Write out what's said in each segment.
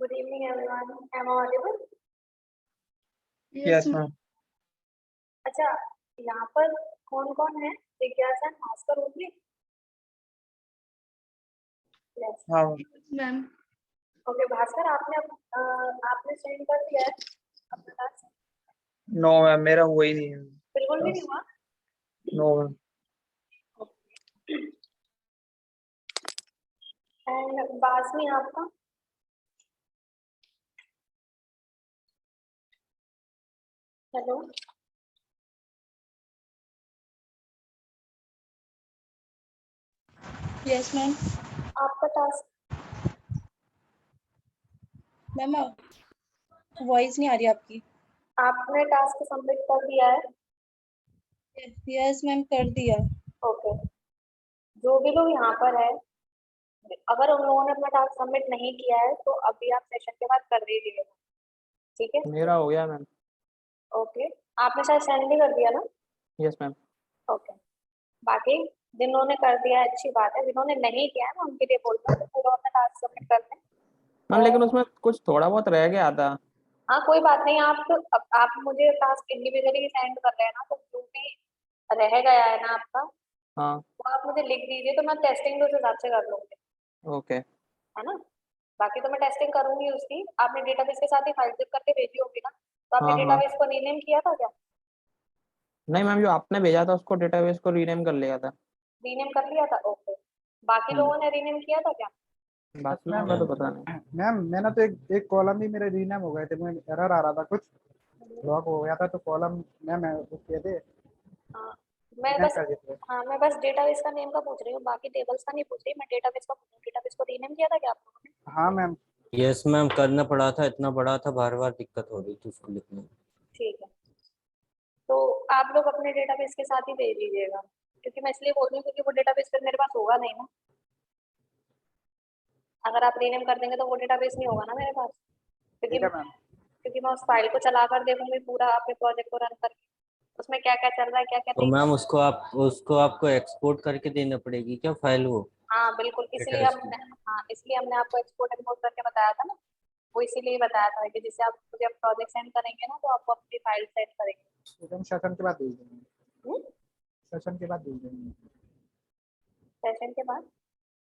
Good evening, everyone. Am I audible? Yes, ma'am. अच्छा, यहाँ पर कौन कौन है? जिज्ञासा, भास्कर होंगे? Yes. हाँ मैम। ओके भास्कर, आपने सेंड कर दिया है अपना टास्क? नो मैम, मेरा हुआ ही नहीं है। बिल्कुल भी नहीं हुआ? No ma'am. एंड बासमी आपका? Hello, yes ma'am. आपका टास्क? मैम वॉइस नहीं आ रही आपकी। आपने टास्क सबमिट कर दिया है? यस मैम, कर दिया। ओके, जो भी लोग यहाँ पर है, अगर उन लोगों ने अपना टास्क सबमिट नहीं किया है तो अभी आप सेशन के बाद कर दीजिएगा, ठीक है? मेरा हो गया मैम। ओके, आपने शायद सेंड भी कर दिया ना? Yes ma'am. ओके, बाकी जिन्होंने कर दिया है अच्छी बात है, जिन्होंने नहीं किया है मैं उनके लिए बोलता हूँ पूरा अपना टास्क सबमिट कर दें। मैम लेकिन उसमें कुछ थोड़ा बहुत रह गया था। हाँ कोई बात नहीं, आप मुझे टास्क इंडिविजुअली सेंड कर रहे हैं ना, तो जो भी रह गया है ना आपका, हाँ वो आप मुझे लिख दीजिए तो मैं टेस्टिंग उस हिसाब से कर लूंगी, ओके। है ना? बाकी तो मैं टेस्टिंग करूंगी उसकी। आपने डेटाबेस के साथ ही फाइल जिप करके भेजी होगी ना, तो आपने हाँ हाँ। डेटाबेस को रीनेम किया था क्या? नहीं मैम, जो आपने भेजा था उसको डेटाबेस को रीनेम कर लिया था। रीनेम कर लिया था? ओके, बाकी लोगों ने रीनेम किया था क्या? बाकी मैम का तो पता नहीं। मैम मैंने तो एक कॉलम ही मेरे रीनेम हो गए थे, मैं एरर आ रहा था, कुछ लॉक हो गया था तो कॉलम मैम वो किए थे, हाँ मैं रीनेम बस कर देते। हाँ मैं बस डेटाबेस का नेम का पूछ रही हूँ, बाकी टेबल्स का नहीं पूछ रही मैं, डेटाबेस का पूछ रही हूँ। डेटाबेस को रीनेम किया था क्या आप लोगों ने? हाँ मैम। यस मैम, करना पड़ा था, इतना बड़ा था, बार बार दिक्कत हो रही थी उसको लिखने में। ठीक है, तो आप लोग अपने डेटाबेस के साथ ही भेज दीजिएगा, क्योंकि मैं इसलिए बोल रही हूँ क्योंकि वो डेटाबेस फिर मेरे पास होगा नहीं ना। अगर आप रीनेम कर देंगे तो वो डेटाबेस नहीं होगा ना मेरे पास, ठीक है मैम। क्योंकि मैं उस फाइल को चला कर देखूंगी पूरा अपने प्रोजेक्ट को रन करके, उसमें क्या क्या चल रहा है क्या क्या तो नहीं मैम चल उसको आपको एक्सपोर्ट करके देना पड़ेगी क्या फाइल वो? रहा। हाँ बिल्कुल, डेटाबेस की। इसलिए हमने आपको एक्सपोर्ट इम्पोर्ट करके बताया था ना, वो इसीलिए बताया था कि जिससे आप मुझे प्रोजेक्ट सेंड करेंगे ना तो आपको अपनी फाइल सेंड करेंगे। एकदम सेशन के बाद भेज देंगे, हम्म? सेशन के बाद भेज देंगे। सेशन के बाद?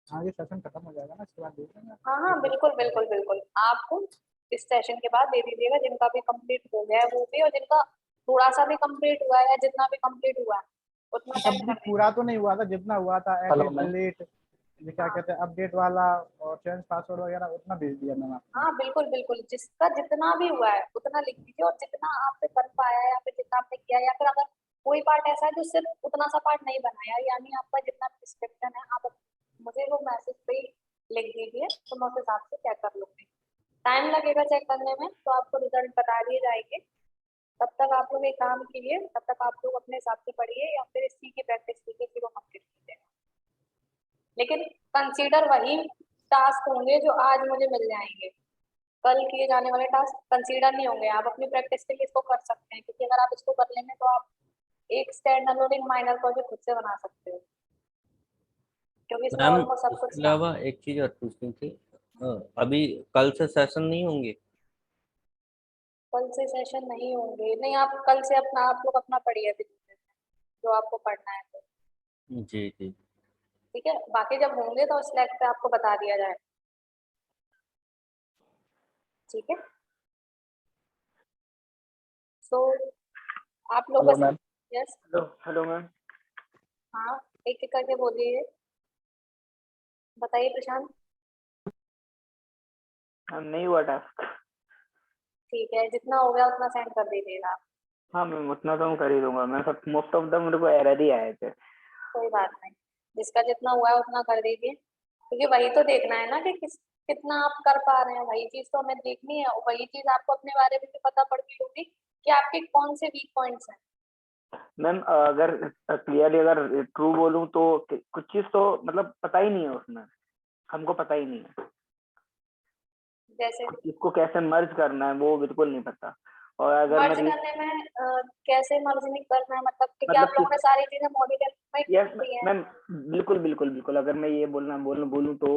हाँ ये सेशन खत्म हो जाएगा ना, इसके बाद भेज देंगे। हाँ हाँ बिल्कुल बिल्कुल बिल्कुल, आप इस सेशन के बाद दे दीजिएगा, जिनका भी कंप्लीट हो गया है वो भी, और जिनका थोड़ा सा भी कंप्लीट हुआ है या जितना भी कंप्लीट हुआ है उतना सेंड कर कंप्लीट देंगे। पूरा तो नहीं हुआ था, जितना हुआ था हेलो एडिट मैम। डिलीट, ये क्या कहते हैं अपडेट वाला और चेंज पासवर्ड वगैरह, उतना भेज दिया मैम आपको। हाँ बिल्कुल बिल्कुल, जिसका जितना भी हुआ है उतना लिख दीजिए, और जितना आपसे बन पाया है या फिर जितना आपने किया है, या फिर अगर कोई पार्ट ऐसा है जो सिर्फ उतना सा पार्ट नहीं बनाया, यानी आपका जितना डिस्क्रिप्शन है आप मुझे वो मैसेज पे ही लिख दीजिए, तो मैं उस हिसाब से चेक कर लूंगी। टाइम लगेगा चेक करने में, तो आपको रिजल्ट बता दिए जाएंगे। तब तक आप लोग एक काम कीजिए, तब तक आप लोग अपने हिसाब से पढ़िए या फिर इसी की प्रैक्टिस कीजिए कि वो कंप्लीट कीजिएगा। लेकिन कंसीडर वही टास्क होंगे जो आज मुझे मिल जाएंगे, कल किए जाने वाले टास्क कंसीडर नहीं होंगे। आप अपनी प्रैक्टिस के लिए इसको कर सकते हैं, क्योंकि अगर आप इसको कर लेंगे तो आप एक स्टैंड अलोडिंग माइनर प्रोजेक्ट खुद से बना सकते हो, क्योंकि इसमें मैम ऑलमोस्ट सब कुछ इसके अलावा एक चीज और पूछनी थी, अभी कल से सेशन नहीं होंगे? कल से सेशन नहीं होंगे? नहीं, आप कल से आप लोग अपना पढ़िए अभी जो आपको पढ़ना है तो, जी जी। ठीक है? बाकी जब होंगे तो स्लैक पे आपको बता दिया जाए, ठीक है? सो आप लोग हेलो बस, मैम। Yes hello ma'am. हाँ, एक एक करके बोलिए, बताइए प्रशांत। नहीं हुआ टास्क। ठीक है, जितना हो गया उतना सेंड कर दीजिएगा। हाँ मैम, उतना तो मैं कर ही दूंगा। मैं सब मोस्ट ऑफ द मेरे को एरर ही आए थे। कोई बात नहीं, जिसका जितना हुआ है उतना कर दीजिए, क्योंकि वही तो देखना है ना कि कितना आप कर पा रहे हैं, वही चीज तो हमें देखनी है, और वही चीज आपको अपने बारे में भी पता पड़ती होगी कि आपके कौन से वीक पॉइंट्स हैं। मैम अगर क्लियरली अगर ट्रू बोलूं तो कुछ चीज तो मतलब पता ही नहीं है उसमें, हमको पता ही नहीं है जैसे इसको कैसे मर्ज करना है, वो बिल्कुल नहीं पता। और अगर मैं मर्ज करने में कैसे मर्जिंग करना है, मतलब क्योंकि आप मतलब लोगों ने सारी चीजें मॉड्यूल में यस की है। मैम, बिल्कुल बिल्कुल बिल्कुल। अगर मैं ये बोलूँ तो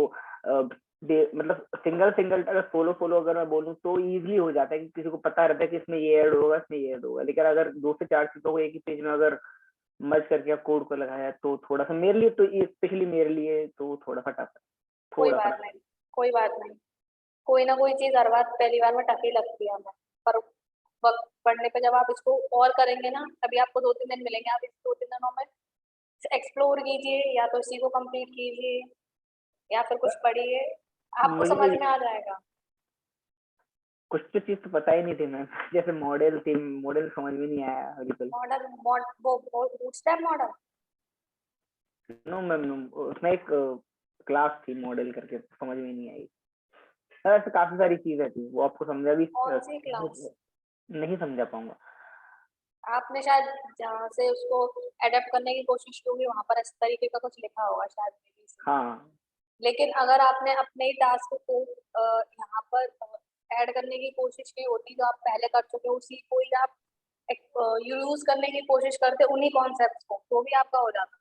मतलब सिंगल सिंगल अगर सोलो अगर मैं बोलूँ तो इजीली हो जाता है कि किसी को पता रहता है कि इसमें ये ऐड होगा, इसमें ये ऐड होगा। लेकिन अगर 2 से 4 चीजों को एक ही पेज में अगर मर्ज करके आप कोड को लगाया तो थोड़ा सा मेरे लिए तो, स्पेशली मेरे लिए तो थोड़ा सा टफ है, कोई थोड़ा सा। बात नहीं, कोई बात नहीं, कोई ना कोई चीज हर बार पहली बार में टफ ही लगती है हमें, पर वक्त पढ़ने पे जब आप इसको और करेंगे ना, तभी आपको 2-3 दिन मिलेंगे, आप इस 2-3 दिनों में एक्सप्लोर कीजिए, या तो इसी को कंप्लीट कीजिए या फिर कुछ पढ़िए, आपको मुझे समझ तो में आ जाएगा। कुछ तो चीज तो पता ही नहीं थी मैम। जैसे मॉडल थी, मॉडल समझ में नहीं आया बिल्कुल। मॉडल वो बूटस्ट्रैप मॉडल। नो मैम, उसमें एक क्लास थी मॉडल करके, समझ में नहीं आई। ऐसे काफी सारी चीजें थी, वो आपको समझा भी कौन सी क्लास? नहीं समझा पाऊंगा। आपने शायद जहाँ से उसको एडेप्ट करने की कोशिश की होगी, वहां पर इस तरीके का कुछ लिखा होगा शायद maybe से। हाँ लेकिन अगर आपने अपने ही टास्क को यहाँ पर ऐड करने की कोशिश की होती, जो आप पहले कर चुके हो, उसी को ही आप यूज करने की कोशिश करते उन्हीं कॉन्सेप्ट्स को, तो भी आपका हो जाता।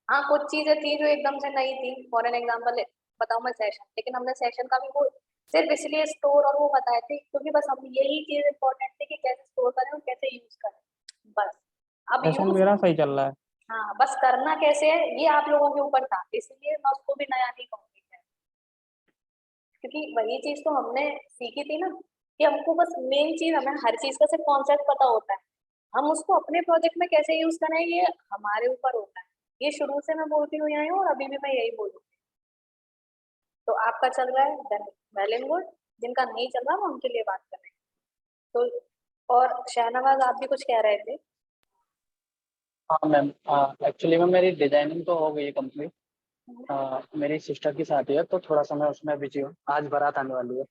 हाँ, कुछ चीजें थी जो एकदम से नई थी, फॉर एन एग्जाम्पल बताऊं मैं सेशन, लेकिन हमने सेशन का भी वो सिर्फ इसलिए स्टोर और वो बताए थे क्योंकि बस हम यही चीज इम्पोर्टेंट थी कि कैसे स्टोर करें और कैसे यूज करें, बस। अब सेशन यूज, मेरा सही चल रहा है। हाँ, बस करना कैसे है ये आप लोगों के ऊपर था, इसलिए मैं उसको भी नया नहीं कहूंगी खैर। क्योंकि वही चीज तो हमने सीखी थी ना, कि हमको बस मेन चीज, हमें हर चीज का सिर्फ कॉन्सेप्ट पता होता है, हम उसको अपने प्रोजेक्ट में कैसे यूज करें ये हमारे ऊपर होता है। ये शुरू से मैं बोलती हुई आई हूँ और अभी भी मैं यही बोलूंगी। तो आपका चल रहा है देन वेल एंड गुड, जिनका नहीं चल रहा वो उनके लिए बात करें। तो और शाहनवाज, आप भी कुछ कह रहे थे? हाँ मैम, एक्चुअली में मेरी डिजाइनिंग तो हो गई है कंप्लीट। मेरी सिस्टर की शादी है तो थोड़ा सा मैं उसमें बिजी हूँ, आज बारात आने वाली है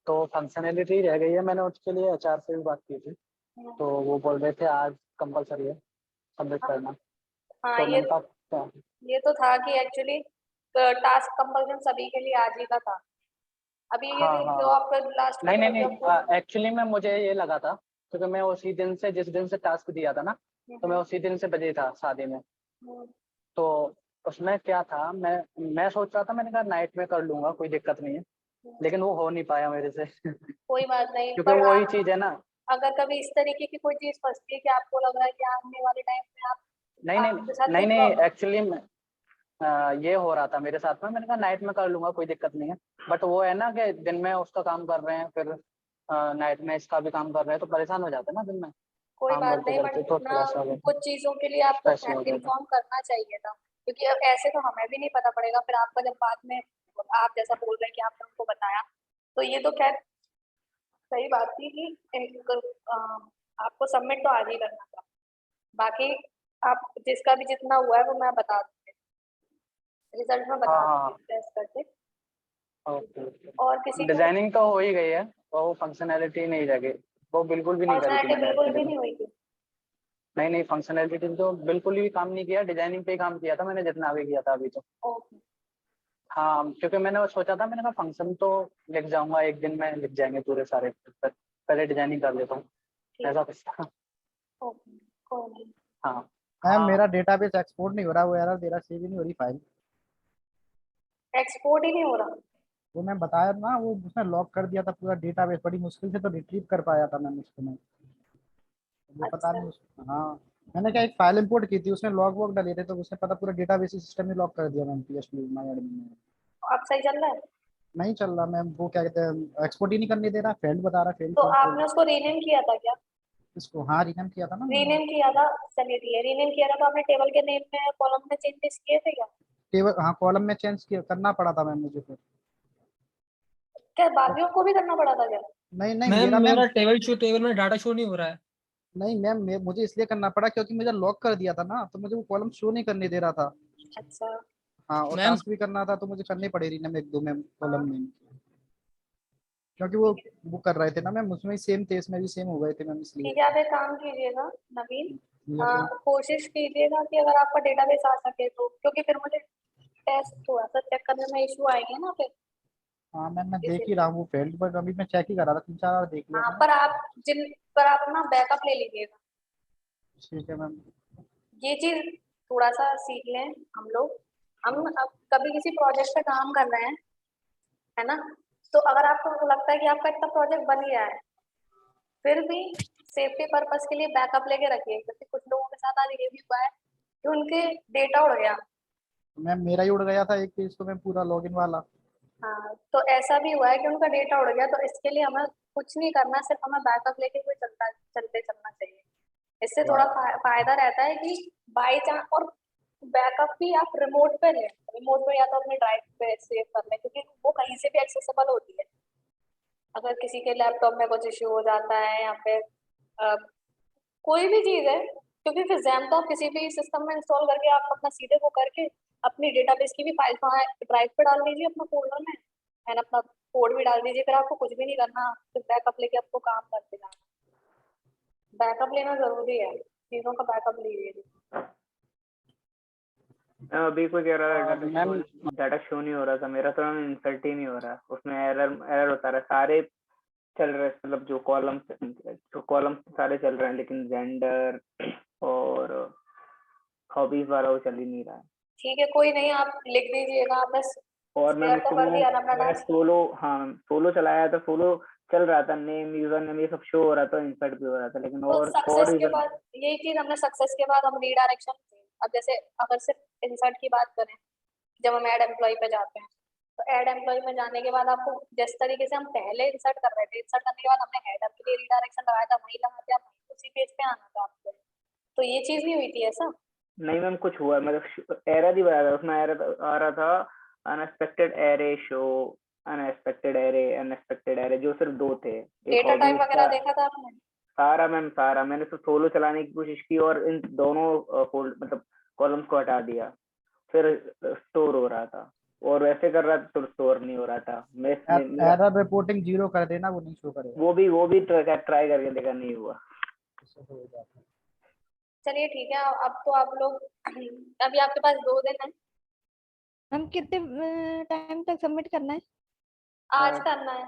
तो फंक्शनैलिटी रह गई है। मैंने उसके लिए एचआर से भी बात की थी तो वो बोल रहे थे आज कंपलसरी है सबमिट करना। हाँ, तो मैंने कहा ये तो था कि एक्चुअली टास्क कंपल्सन सभी के लिए आज ही का था। अभी ये हाँ जो हाँ, आपका लास्ट नहीं नहीं का जब नहीं, एक्चुअली में मुझे ये लगा था क्योंकि मैं उसी दिन से, जिस दिन से टास्क दिया था ना, तो मैं उसी दिन से बिजी था शादी में। तो उसमें क्या था, मैं सोच रहा था, मैंने कहा नाइट में कर लूंगा, कोई दिक्कत नहीं है, लेकिन वो हो नहीं पाया मेरे से कोई बात नहीं, क्योंकि पर वही आप चीज है ना। अगर कभी इस तरीके की कोई चीज फंसती है कि आपको लग रहा है कि आने वाले टाइम में आप नहीं नहीं आपके साथ नहीं कोई नहीं, एक्चुअली ये हो रहा था मेरे साथ में, मैंने कहा नाइट में कर लूंगा, कोई दिक्कत नहीं है। बट वो है ना कि दिन में उसका काम कर रहे हैं, फिर नाइट में इसका भी काम कर रहे हैं, तो परेशान हो जाते हैं ना दिन में कोई काम बात करते नहीं, करते, बट तो ना थोड़ा सा कुछ चीजों के लिए आपको स्ट्रेस हो जाता इन्फॉर्म करना चाहिए था, क्योंकि अब ऐसे तो हमें भी नहीं पता पड़ेगा फिर आपका, जब बाद में आप जैसा बोल रहे हैं कि आपने उनको बताया, तो ये तो खैर सही बात थी कि आपको सबमिट तो आज ही करना था। बाकी आप जिसका भी जितना हुआ है वो मैं बता दूंगी, रिजल्ट में हाँ बता हाँ दूंगी टेस्ट करके। ओके। और किसी को डिजाइनिंग तो हो ही गई है, वो फंक्शनैलिटी नहीं रह गई, वो बिल्कुल भी नहीं करी थी फंक्शनैलिटी मैंने बिल्कुल एक्चुअली भी में। नहीं हुई थी? नहीं नहीं, फंक्शनैलिटी तो बिल्कुल भी काम नहीं किया, डिजाइनिंग पे ही काम किया था मैंने जितना भी किया था अभी तो। ओके, हाँ, क्योंकि मैंने वो सोचा था, मैंने कहा फंक्शन तो लिख जाऊंगा एक दिन में, लिख जाएंगे पूरे सारे, पहले डिजाइनिंग कर लेता हूँ, ठीक, ऐसा कुछ था। ओके, कोई नहीं। हाँ मैम हाँ मेरा डेटाबेस एक्सपोर्ट नहीं हो रहा, वो एरर दे रहा, सेव ही नहीं हो रही फाइल। एक्सपोर्ट ही नहीं हो रहा? वो मैं बताया ना, वो उसने लॉक कर दिया था पूरा डेटाबेस, बड़ी मुश्किल से तो रिट्रीव कर पाया था मैंने उसको। मैं वो पता अच्छा, नहीं हाँ, मैंने क्या एक फाइल इंपोर्ट की थी, उसने लॉग वॉग डाले थे तो उसने पता पूरा डेटाबेस सिस्टम ही लॉक कर दिया मैम, पीएचपी माई एडमिन में। अब सही चल रहा है? नहीं चल रहा मैम, वो क्या कहते हैं, एक्सपोर्ट ही नहीं करने दे रहा, फेल्ड बता रहा, फेल तो फेल फेल। आपने उसको रीनेम किया था क्या? इसको हाँ रीनेम किया था ना मैंने। रीनेम किया था, चलिए ठीक है, रीनेम किया था तो आपने टेबल के नेम में कॉलम में चेंजेस किए थे क्या? टेबल हाँ, कॉलम में चेंज किया करना पड़ा था मैम मुझे फिर। क्या बाकियों को भी करना पड़ा था क्या? नहीं नहीं मैम मेरा मैम, मेरा टेबल में डाटा शो नहीं हो रहा है। नहीं मैम मुझे इसलिए करना पड़ा क्योंकि मुझे लॉक कर दिया था ना, तो मुझे वो कॉलम शो नहीं करने दे रहा था। अच्छा, हाँ, और मैम टास्क भी करना था तो मुझे करनी पड़ी रीनेम एक दो मैम हाँ, कॉलम में, क्योंकि वो ठीक है, वो कर रहे थे ना मैम, उसमें ही सेम थे, इसमें भी सेम हो गए थे मैम, इसलिए। ठीक है, आप एक काम कीजिएगा नवीन, यस मैम। कोशिश कीजिएगा कि अगर आपका डेटाबेस आ सके तो, क्योंकि फिर मुझे टेस्ट थोड़ा सा चेक करने में इशू आएंगे ना फिर। हाँ मैम मैं देख ही रहा हूँ वो फेल्ड, पर अभी मैं चेक ही कर रहा था, 3-4 बार देख लिया हाँ, मैंने। पर आप ना बैकअप ले लीजिएगा। ठीक है मैम। ये चीज थोड़ा सा सीख लें हम लोग। हम अब कभी किसी प्रोजेक्ट पे काम कर रहे हैं, है ना, तो अगर आपको लगता है कि आपका इतना प्रोजेक्ट बन गया है, फिर भी सेफ्टी पर्पस के लिए बैकअप लेके रखिए, क्योंकि कुछ लोगों के साथ आज ये भी हुआ है कि उनके डेटा उड़ गया। मैम मेरा ही उड़ गया था एक पेज तो मैम, पूरा लॉगिन वाला। हाँ, तो ऐसा भी हुआ है कि उनका डेटा उड़ गया, तो इसके लिए हमें कुछ नहीं करना, सिर्फ हमें बैकअप लेके कोई चलते चलना चाहिए। इससे थोड़ा फायदा रहता है कि बाई चांस, और बैकअप भी आप रिमोट पे लें, रिमोट पे या तो अपने ड्राइव पे सेव कर लें, क्योंकि वो कहीं से भी एक्सेसिबल होती है। अगर किसी के लैपटॉप में कुछ इश्यू हो जाता है, या फिर कोई भी चीज है, क्योंकि फिर जैम तो आप किसी भी सिस्टम में इंस्टॉल करके आप अपना सीधे वो करके अपनी डेटाबेस की भी फाइल ड्राइव पे डाल दीजिए अपना फोल्डर में, एंड अपना कोड भी डाल दीजिए, फिर आपको कुछ भी नहीं करना, सिर्फ बैकअप लेके आपको काम करते जाना। बैकअप लेना जरूरी है, चीजों का बैकअप लीजिए। अभी कोई कह रहा था मैम डाटा शो नहीं हो रहा था मेरा, तो इंसर्ट ही नहीं हो रहा, उसमें एरर होता रहा। सारे चल रहे, मतलब जो कॉलम्स सारे चल रहे हैं, लेकिन जेंडर और हॉबीज वाला वो चल ही नहीं रहा है। ठीक है, कोई नहीं, आप लिख दीजिएगा, आप बस और मैम शेयर तो उसको कर दिया ना अपना मेरा टास्क। सोलो, हाँ सोलो चलाया था, सोलो चल रहा था, नेम यूजर नेम ये सब शो हो रहा था, इंसर्ट भी हो रहा था, लेकिन तो और सक्सेस के रीजन। बाद यही चीज हमने सक्सेस के बाद हम रीडायरेक्शन, अब जैसे अगर सिर्फ इंसर्ट की बात करें, जब हम ऐड एम्प्लॉय पे जाते हैं, तो ऐड एम्प्लॉय में जाने के बाद आपको जिस तरीके से हम पहले इंसर्ट कर रहे थे, इंसर्ट करने के बाद हमने हेडर के लिए रीडायरेक्शन लगाया था, वहीं लगा दिया, उसी पेज पे आना था आपको। तो ये चीज नहीं हुई थी ऐसा? नहीं मैम कुछ हुआ, मतलब एरर ही बता रहा था, उसमें एरर आ रहा था, unexpected array show, unexpected array, जो सिर्फ 2 थे। एक डेटा टाइप हॉबीज वगैरह का, देखा था आपने? सारा मैम सारा, मैंने तो सोलो चलाने की कोशिश की और इन दोनों फोल्ड मतलब कॉलम्स को हटा दिया, फिर स्टोर हो रहा था, और वैसे कर रहा था तो स्टोर नहीं हो रहा था। एरर रिपोर्टिंग 0 कर देना, वो नहीं शो करेगा। वो भी ट्राई करके देखा, नहीं हुआ। चलिए ठीक है, अब तो आप लोग अभी आपके पास 2 दिन है। हम कितने टाइम तक सबमिट करना है? आज करना है।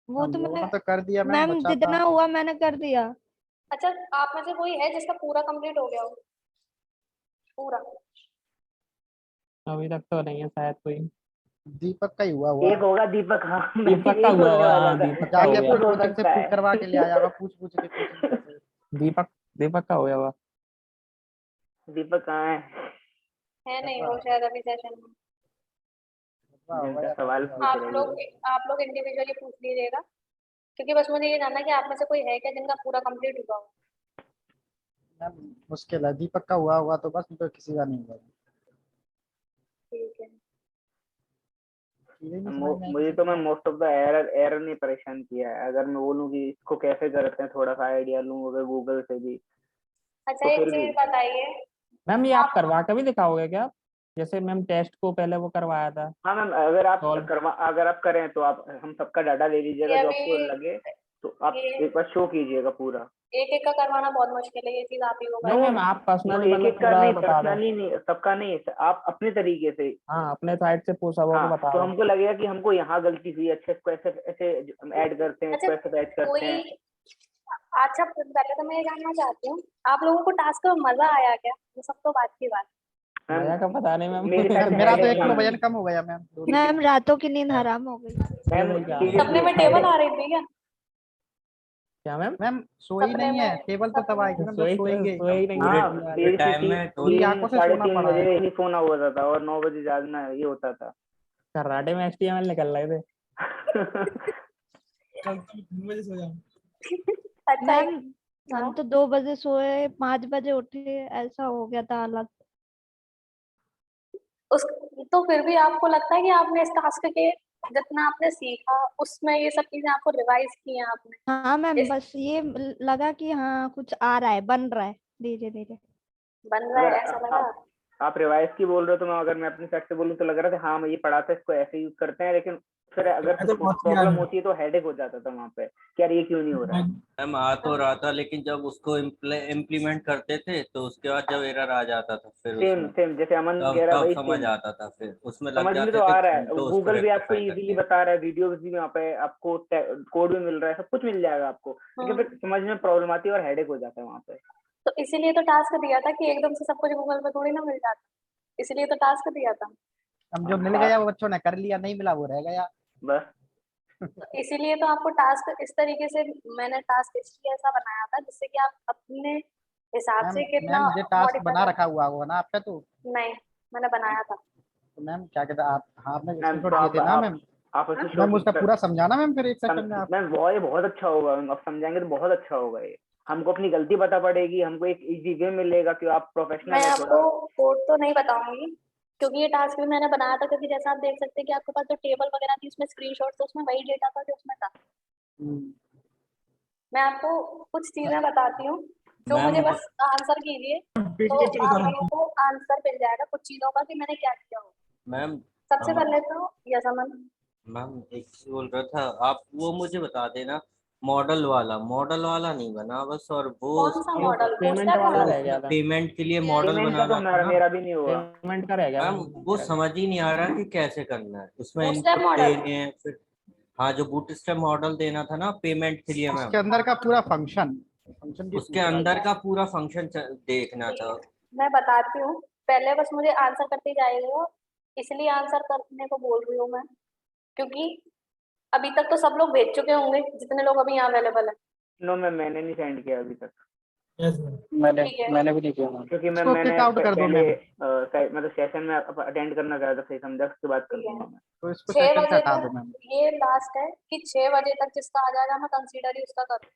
वो हम तो लोगों मैंने, ने तो कर दिया मैम, मैम बचा था। जितना हुआ मैंने कर दिया। अच्छा, आप में से कोई है जिसका पूरा कंप्लीट हो गया हो? पूरा? अभी तक तो नहीं है शायद कोई। दीपक का ही हुआ एक होगा दीपक, हाँ मैं दीपक का यही हुआ बोलने होगा, वाला हाँ था। दीपक का हो जाके गया। अपने हो कोचिंग से सकता प्रूव है। करवा के ले आया होगा, पूछ के कोचिंग से। दीपक दीपक का हो गया होगा। दीपक कहाँ है नहीं वो शायद अभी सेशन में। है जिनका सवाल पूछ आप रही लोग है? आप लोग इंडिविजुअली पूछ लीजिएगा, क्योंकि बस मुझे ये जानना है कि आप में से कोई है क्या जिनका पूरा कंप्लीट हुआ हो? मैम मुश्किल है, दीपक का हुआ होगा तो बस, तो किसी का नहीं हुआ। ठीक है। चीजें नहीं समझ में आई मुझे किसी तो को। मैं मोस्ट ऑफ द एरर ने परेशान किया है। अगर मैं बोलूँ कि इसको कैसे करते हैं, थोड़ा सा आइडिया लूँ अगर गूगल से भी, अच्छा, तो एक फिर भी। चीज बताइए। मैम ये आप आप करवा के भी दिखाओगे क्या? जैसे मैम टेस्ट को पहले वो करवाया था हाँ मैम, सॉल्व। अगर आप करें तो आप हम सबका डाटा ले लीजिएगा, ये जो अभी आपको लगे, तो आप ये एक बार शो कीजिएगा पूरा। एक एक का करवाना बहुत मुश्किल है, ये चीज आप ही को नहीं नो मैम आप नो, पर्सनली एक मतलब एक का पूरा नहीं, बता दो। पर्सनली नहीं, सबका नहीं, आप अपने तरीके से। हाँ अपने साइड से सबों को हाँ, बता तो दो। हमको लगेगा कि हमको यहाँ गलती हुई, अच्छा इसको ऐसे ऐसे ऐड करते हैं, अच्छा, इसको ऐसे ऐड करते कोई हैं। अच्छा, पहले तो मैं ये जानना चाहती हूँ, आप लोगों को टास्क में मजा आया क्या? वो सब तो बात की बात। मैम मजा का पता नहीं मैम। मेरे साथ मैम मेरा तो हेडेक 1 किलो नहीं वजन है। कम हो गया मैम। मैम रातों की नींद हराम हो गई। ये मैम सही कहा। सपने में टेबल आ रही थी क्या? क्या मैम? मैम सोई सपने नहीं है, में टेबल तो तब आएगी मैम जब सोएंगे। सोए नहीं पूरे हाँ, है। पूरे टाइम में पूरी आंखों से साढ़े सोना 3 पड़ा है। बजे ही फोन होता था और 9 बजे जागना ये होता था। कराटे में HTML निकल रहे थे। कल तो 3 बजे सो जाऊं। अच्छा मैम हाँ, हम तो 2 बजे सोए, 5 बजे उठे, ऐसा हो गया था हालत। उस तो फिर भी आपको लगता है कि आपने इस टास्क के जितना आपने सीखा उसमें ये सब चीजें आपको रिवाइज की हैं आपने? हाँ मैम, इस बस ये लगा कि हाँ कुछ आ रहा है, बन रहा है धीरे धीरे। बन रहा अगर है ऐसा लगा? आप रिवाइज की बोल रहे हो, तो मैं अगर मैं अपनी साइड से बोलूँ तो लग रहा था हाँ मैं ये पढ़ा था, इसको ऐसे यूज करते हैं, लेकिन फिर अगर मैं तो बहुत ही प्रॉब्लम आदमी- होती है तो हेडेक हो जाता था वहाँ पे कि यार ये क्यों नहीं हो रहा है। मैम आ तो रहा था, लेकिन जब उसको इम्प्लीमेंट करते थे तो उसके बाद जब एरर आ जाता था फिर सेम उसमें सेम जैसे अमन तब कह रहा है तब भाई, समझ सेम आता था, फिर उसमें लग समझ में तो जाते थे आ रहा है। घंटों उसको गूगल भी आपको रेक्टिफाई इजीली करने। बता रहा है, वीडियोस भी वहाँ पे आपको कोड भी मिल रहा है, सब कुछ मिल जाएगा आपको, लेकिन हाँ। फिर समझ में प्रॉब्लम आती है और हेडेक हो जाता है वहाँ पे। तो इसीलिए तो टास्क दिया था कि एकदम से सब कुछ गूगल पे थोड़ी ना मिल जाता, इसलिए तो टास्क दिया था। अब जो मिल गया वो बच्चों ने कर लिया, नहीं मिला वो रह गया। बस इसीलिए तो आपको टास्क इस तरीके से, मैंने टास्क इसलिए ऐसा बनाया था जिससे कि आप अपने हिसाब मैम से कितना मैम ये टास्क मॉडिफाई बना कर। रखा हुआ होगा ना आपका तो नहीं, मैंने बनाया था। तो मैम क्या कहते हैं आप, हाँ आपने मैम स्क्रीनशॉट तो दिए थे ना मैम। आप उसमें मैम उसका शो पूरा समझाना मैम फिर एक सेकंड में आप। मैम वो ये बहुत अच्छा होगा, आप समझाएंगे तो बहुत अच्छा होगा। ये हमको अपनी गलती पता पड़ेगी, हमको एक इजी वे मिलेगा कि आप प्रोफेशनल मैं है आपको थोड़ा। कोड तो नहीं बताऊंगी, क्योंकि ये टास्क भी मैंने बनाया था, क्योंकि जैसा आप देख सकते हैं कि आपके पास जो टेबल वगैरह थी उसमें स्क्रीनशॉट, तो उसमें वही डेटा था जो उसमें था। हम्म, मैं आपको कुछ चीजें बताती हूँ, जो मैम मुझे बस आंसर कीजिए, तो PPT आप बता लोगों को आंसर मिल जाएगा कुछ चीजों का कि मैंने क्या किया हो। मैम सबसे हम पहले तो यस अमन, मैम एक चीज बोल रहा था, आप वो मुझे बता देना, मॉडल वाला नहीं बना बस, और वो कौन सा उसकी मॉडल, पेमेंट बूटस्ट्रैप वाला मॉडल? रह गया था। पेमेंट के लिए मॉडल पेमेंट का तो बनाना था ना मेरा भी नहीं हुआ। पेमेंट का रह गया मैम। था वो मेरा। समझ ही नहीं आ रहा कि कैसे करना है, उसमें बूटस्ट्रैप इनपुट मॉडल, देने हैं फिर। हाँ, जो बूटस्ट्रैप मॉडल देना था ना पेमेंट के लिए उसके मैम, अंदर का पूरा फंक्शन फंक्शन की उसके पूछ रहा अंदर था। का पूरा फंक्शन देखना ठीक था। है, मैं बताती हूँ। पहले बस मुझे आंसर करते जाइएगा, इसलिए आंसर करने को बोल रही हूँ मैं, क्योंकि अभी तक तो सब लोग भेज चुके होंगे जितने लोग अभी यहाँ अवेलेबल है। नो मैम, मैंने नहीं सेंड किया अभी तक, यस मैम। मैंने ठीक है, मैंने भी नहीं किया मैम। क्योंकि मैम इसको मैंने किक आउट कर दो पहले मैम। मतलब सेशन में अटेंड करना चाहा था, सही समझा, उसके बाद कर ठीक है। दूंगा मैं। तो इसको 6 सेशन से बजे हटा दो तक मैम। ये लास्ट है कि 6 बजे तक जिसका आ जाएगा मैं कंसीडर ही उसका करूँ।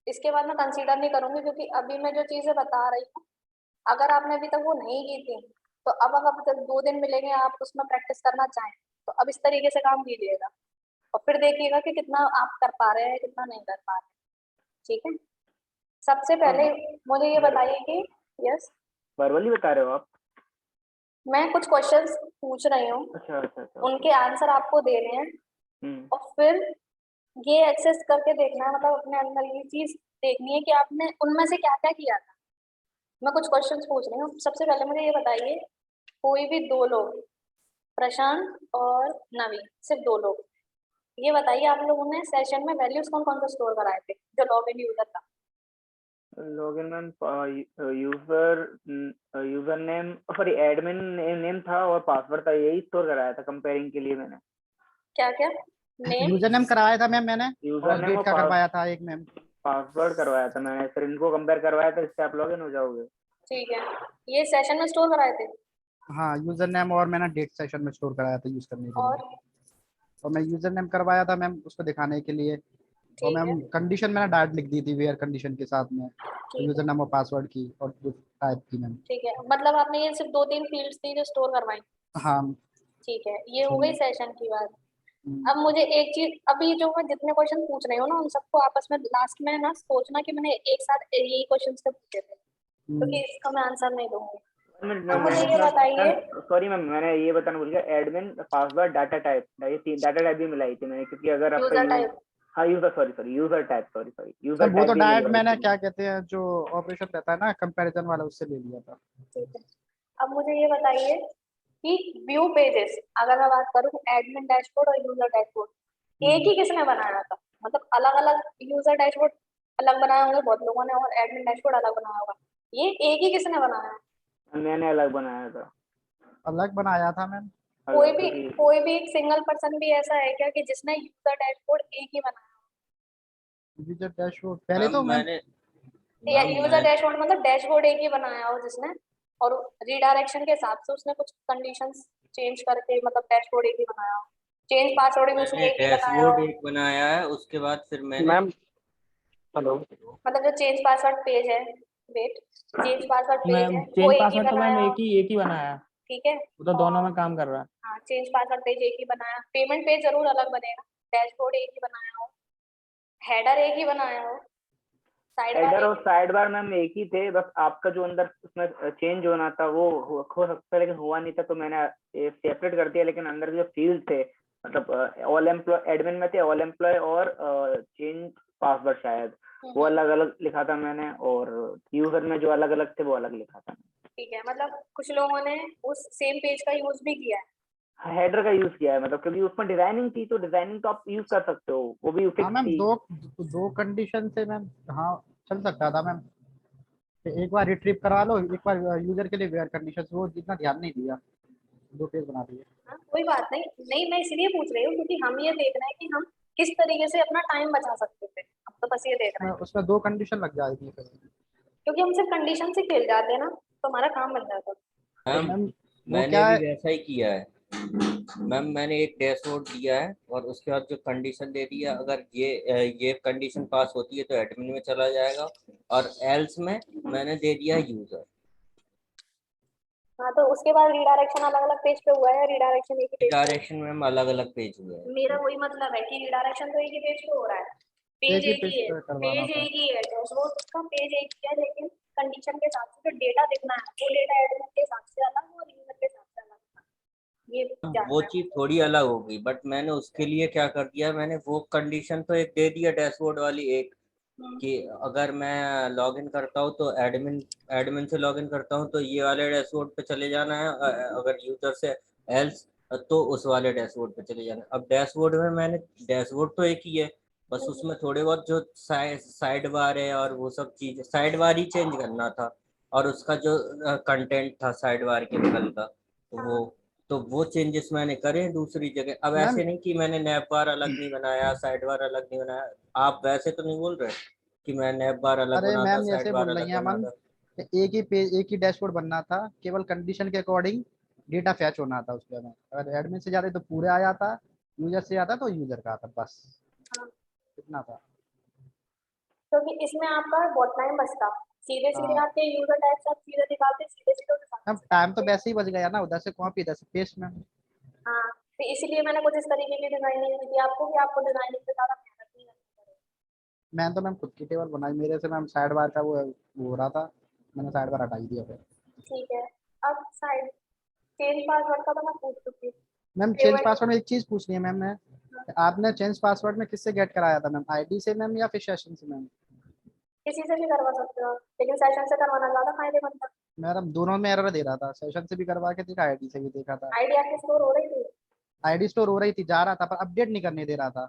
इसके बाद मैं कंसीडर नहीं करूंगी, क्योंकि अभी मैं जो चीजें बता रही हूँ, अगर आपने अभी तक वो नहीं की थी, तो अब अगर तक 2 दिन मिलेंगे आप उसमें प्रैक्टिस करना चाहें, तो अब इस तरीके से काम कीजिएगा और फिर देखिएगा कि कितना आप कर पा रहे हैं, कितना नहीं कर पा रहे हैं। ठीक है, सबसे पहले मुझे ये बताइए कि यस, वर्बली बता रहे हो आप? मैं कुछ क्वेश्चंस पूछ रही हूँ, अच्छा अच्छा अच्छा। उनके आंसर आपको देने हैं, हम्म। और फिर ये एक्सेस करके देखना है, मतलब अपने अंदर ये चीज देखनी है कि आपने उनमें से क्या क्या किया था। मैं कुछ क्वेश्चंस पूछ रही हूँ। सबसे पहले मुझे ये बताइए, कोई भी 2 लोग, प्रशांत और नवीन, सिर्फ 2 लोग, ये बताइए आप लोगों ने सेशन में वैल्यूज कौन कौन से स्टोर कराए थे जो लॉग इन यूजर था। Login ma'am, user name, sorry admin name था और पासवर्ड था, यही स्टोर कराया था कंपेयरिंग के लिए मैंने। क्या क्या? नेम, यूजर नेम कराया था मैम मैंने, यूजर और नेम डेट और का करवाया था एक मैम। पासवर्ड करवाया था मैंने, फिर इनको कंपेयर करवाया था, इससे आप लॉगिन हो जाओगे। ठीक है, ये सेशन में स्टोर कराए थे। हाँ यूजर नेम और मैंने डेट सेशन में स्टोर कराया था यूज करने के लिए। और और मैं यूजर नेम करवाया था मैम उसको दिखाने के लिए। और ठीक है, मैम कंडीशन मैंने डायरेक्ट लिख दी थी वेयर कंडीशन के साथ में, ठीक यूजर है, नेम और पासवर्ड की और टाइप की मैम। ठीक है, मतलब आपने ये सिर्फ 2-3 फील्ड्स थी जो स्टोर करवाई। हाँ। ठीक है, ये हो गई सेशन की बात। हम्म, अब मुझे एक चीज, अभी जो मैं जितने क्वेश्चन पूछ रही हूँ ना, उन सबको आपस में लास्ट में ना सोचना कि मैंने एक साथ यही क्वेश्चन से पूछे थे, क्योंकि इसका मैं आंसर नहीं दूंगी। अब मुझे ये बताइए, सॉरी मैम, मैंने ये बताना भूल गया, एडमिन, पासवर्ड, डाटा टाइप, ये 3 डाटा टाइप भी मिलाई थी मैंने, क्योंकि अगर आपका यूजर टाइप, हाँ user, sorry user type, sorry user sir वो टाइप तो भी डायरेक्ट मिलवाई मैंने थी। क्या कहते हैं जो ऑपरेशन रहता है ना कंपैरिजन वाला, उससे ले लिया था। ठीक है। अब मुझे ये बताइए कि व्यू पेजेस, अगर मैं बात करूँ एडमिन डैशबोर्ड और यूजर डैशबोर्ड, एक ही किसने बनाया था? मतलब अलग अलग यूजर डैशबोर्ड अलग बनाया होंगे बहुत लोगों ने, और एडमिन डैशबोर्ड अलग बनाया होगा, ये एक ही किसने बनाया है? मैंने अलग बनाया था। अलग बनाया था मैम। अलग क्योंकि कोई भी एक सिंगल पर्सन भी ऐसा है क्या कि जिसने यूजर डैशबोर्ड एक ही बनाया? यूजर डैशबोर्ड पहले मैम तो मैम मैंने या मैम यूजर मैं डैशबोर्ड मतलब डैशबोर्ड एक ही बनाया हो जिसने, और रीडायरेक्शन के हिसाब से उसने कुछ कंडीशंस चेंज करके मतलब डैशबोर्ड एक ही बनाया हो, चेंज पासवर्ड भी उसने मैंने एक ही बनाया डैशबोर्ड हो, एक बनाया है, उसके बाद फिर मैंने मैम हेलो। मतलब जो चेंज पासवर्ड पेज है, wait, change password page ma'am है वो चेंज एक ही पासवर्ड तो मैम बनाया हो। एक ही बनाया है, ठीक है, वो तो दोनों और में काम कर रहा है। हाँ, चेंज पासवर्ड पेज एक ही बनाया, पेमेंट पेज जरूर अलग बनेगा, डैशबोर्ड एक ही बनाया हो, हेडर एक ही बनाया हो, साइड बार हेडर और एक साइड बार मैम एक ही थे, बस आपका जो अंदर उसमें चेंज होना था वो हो सकता है, लेकिन हुआ नहीं था, तो मैंने सेपरेट कर दिया, लेकिन अंदर जो फील्ड थे मतलब ऑल एम्प्लॉय एडमिन में थे ऑल एम्प्लॉय और चेंज पासवर्ड शायद वो अलग अलग लिखा था मैंने, और यूजर में जो अलग अलग थे वो अलग लिखा था। ठीक है, मतलब कुछ लोगों ने उस सेम पेज का यूज भी किया है। हेडर का यूज किया है, मतलब क्योंकि उसमें डिजाइनिंग थी तो डिजाइनिंग तो आप यूज कर सकते हो, वो भी हाँ फिक्स मैम, थी। दो कंडीशन से मैम हाँ चल सकता था मैम। एक बार रिट्रीव करवा लो, एक बार यूजर के लिए वेयर कंडीशन, वो जितना ध्यान नहीं दिया, दो पेज बना दिए। हाँ, कोई बात नहीं, नहीं मैं इसलिए पूछ रही हूँ क्योंकि हम ये देख रहे हैं कि हम किस तरीके से अपना टाइम बचा सकते थे, हम तो बस ये देख रहे हैं। उसमें दो कंडीशन लग जाएगी फिर। क्योंकि हम सिर्फ कंडीशन से खेल जाते हैं ना, तो हमारा काम बन जाता है। तो मैम मैम वो मैंने क्या भी है, वैसा ही किया है मैम। मैंने एक डैशबोर्ड दिया है और उसके बाद जो कंडीशन दे दिया, अगर ये कंडीशन पास होती है तो एडमिन में चला जाएगा, और एल्स में मैंने दे दिया यूजर। हाँ, तो उसके बाद रीडायरेक्शन अलग अलग पेज पे हुआ है, रीडायरेक्शन एक ही पेज पे हुआ डायरेक्शन में अलग अलग पेज हुए है। हैं। मेरा वही मतलब है कि रीडायरेक्शन तो एक ही पेज पे हो रहा है, एक पेज ही एक पेज ही है, पे करवाना पेज था। एक ही है, डैशबोर्ड का पेज एक ही है, लेकिन कंडीशन के हिसाब से जो डेटा दिखना है वो डेटा एडमिन के हिसाब से अलग और यूजर के हिसाब से अलग था। ये वो जानना है। चीज थोड़ी अलग होगी, बट मैंने उसके लिए क्या कर दिया, मैंने वो कंडीशन तो एक दे दिया डैशबोर्ड वाली एक, कि अगर मैं लॉगिन करता हूँ तो एडमिन एडमिन से लॉगिन करता हूँ तो ये वाले डैशबोर्ड पे चले जाना है, अगर यूजर से एल्स तो उस वाले डैशबोर्ड पे चले जाना है। अब डैशबोर्ड में मैंने डैशबोर्ड तो एक ही है, बस उसमें थोड़े बहुत जो साइड बार है और वो सब चीज, साइड बार ही चेंज करना था, और उसका जो कंटेंट था साइड बार के बगल का वो चेंजेस मैंने करे हैं दूसरी जगह। अब मैम ऐसे नहीं कि मैंने नैप बार अलग नहीं बनाया, साइड बार अलग नहीं बनाया। आप वैसे तो नहीं बोल रहे कि मैं नैप बार अलग अरे बना था, मैम साइड जैसे बार बोल रही अलग हैं बना अमन, था। एक ही पेज एक ही डैशबोर्ड बनना था, केवल कंडीशन के अकॉर्डिंग डेटा फैच होना था उसके में। अगर एडमिन से जाते तो पूरे आ जाता, यूजर से आता तो यूजर का आता, बस हाँ, इतना था। क्योंकि इसमें आपका बहुत टाइम बचता, सीधे सीधे हाँ आपके यूजर टाइप से आप सीधे दिखाते, सीधे सीधे मैम, दिखाते। टाइम तो वैसे ही बच गया ना, उधर से कॉपी इधर से पेस्ट में। हाँ, तो इसीलिए मैंने कुछ इस तरीके की डिजाइनिंग दी आपको कि आपको डिजाइनिंग पे ज्यादा मेहनत नहीं करनी पड़े। मैंने तो मैम खुद की टेबल बनाई, मेरे से मैम साइड बार का वो हो रहा था, मैंने साइड बार हटा ही दिया फिर। ठीक है, अब साइड चेंज पासवर्ड का तो मैं पूछ चुकी हूँ। मैम चेंज पेमेंट पासवर्ड में एक चीज पूछनी है मैम, मैं आपने चेंज पासवर्ड में किससे गेट कराया था मैम, आईडी से मैम या फिर सेशन से मैम? किसी से भी करवा सकते हो, लेकिन सेशन से करवाना ज्यादा फायदेमंद था। मैडम दोनों में एरर दे रहा था, सेशन से भी करवा के देखा, आईडी से भी देखा था। आईडी आपकी स्टोर हो रही थी। आईडी स्टोर हो रही थी, जा रहा था, पर अपडेट नहीं करने दे रहा था।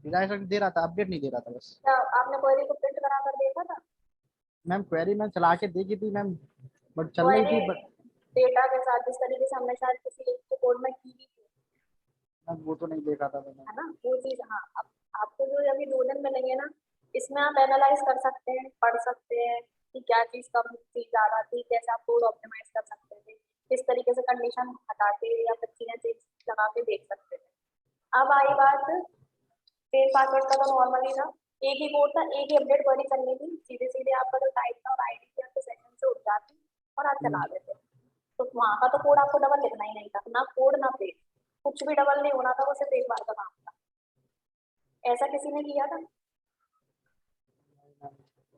रिडायरेक्शन दे रहा था, अपडेट नहीं दे रहा था बस। क्या आपने क्वेरी को प्रिंट करा कर देखा था? मैम क्वेरी मैं चला के देखी थी मैम, बट चल रही क्वेरी थी, बट डेटा के साथ जिस तरीके से हमने शायद किसी एक के कोड में की भी थी, मैम वो तो नहीं देखा था मैंने। है ना वो चीज। हाँ, अब आपको जो अभी 2 दिन मिलेंगे ना, इसमें आप एनालाइज कर सकते हैं, पढ़ सकते हैं कि क्या चीज कम थी, ज्यादा थी, कैसे आप कोड ऑप्टिमाइज कर सकते थे, किस तरीके से कंडीशन हटा के या फिर चीजें चेंज लगा के देख सकते थे। अब आई बात सेम पासवर्ड का, तो नॉर्मली था, एक ही कोड था, एक ही अपडेट क्वेरी करनी थी, सीधे सीधे आपका जो टाइप था और आईडी थी आपके सेशन से उठ जाती और आप चला देते। तो वहां का तो कोड आपको डबल लिखना ही नहीं था, ना कोड ना पेज, कुछ भी डबल नहीं होना था, वो सिर्फ एक बार का काम था। ऐसा किसी ने किया था?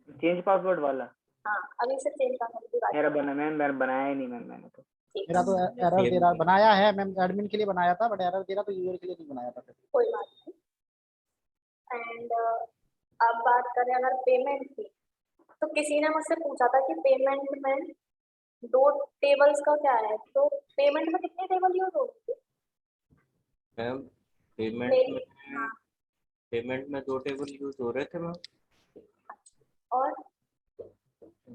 चेंज पासवर्ड वाला हाँ, अभी सिर्फ चेंज पासवर्ड की बात मेरा है। बना, मैंने बनाया ही नहीं मैंने तो। ठीक मेरा तो है, एरर दे सेम रहा, बनाया है मैम एडमिन के लिए बनाया था, बट एरर दे रहा, तो यूजर के लिए नहीं बनाया था फिर। कोई बात नहीं। एंड अब बात करें अगर पेमेंट की, तो किसी ने मुझसे पूछा था कि पेमेंट में 2 टेबल्स का क्या है, तो पेमेंट में कितने टेबल यूज होते थे? मैम पेमेंट मेरी में हाँ, पेमेंट में 2 टेबल यूज हो रहे थे मैम। और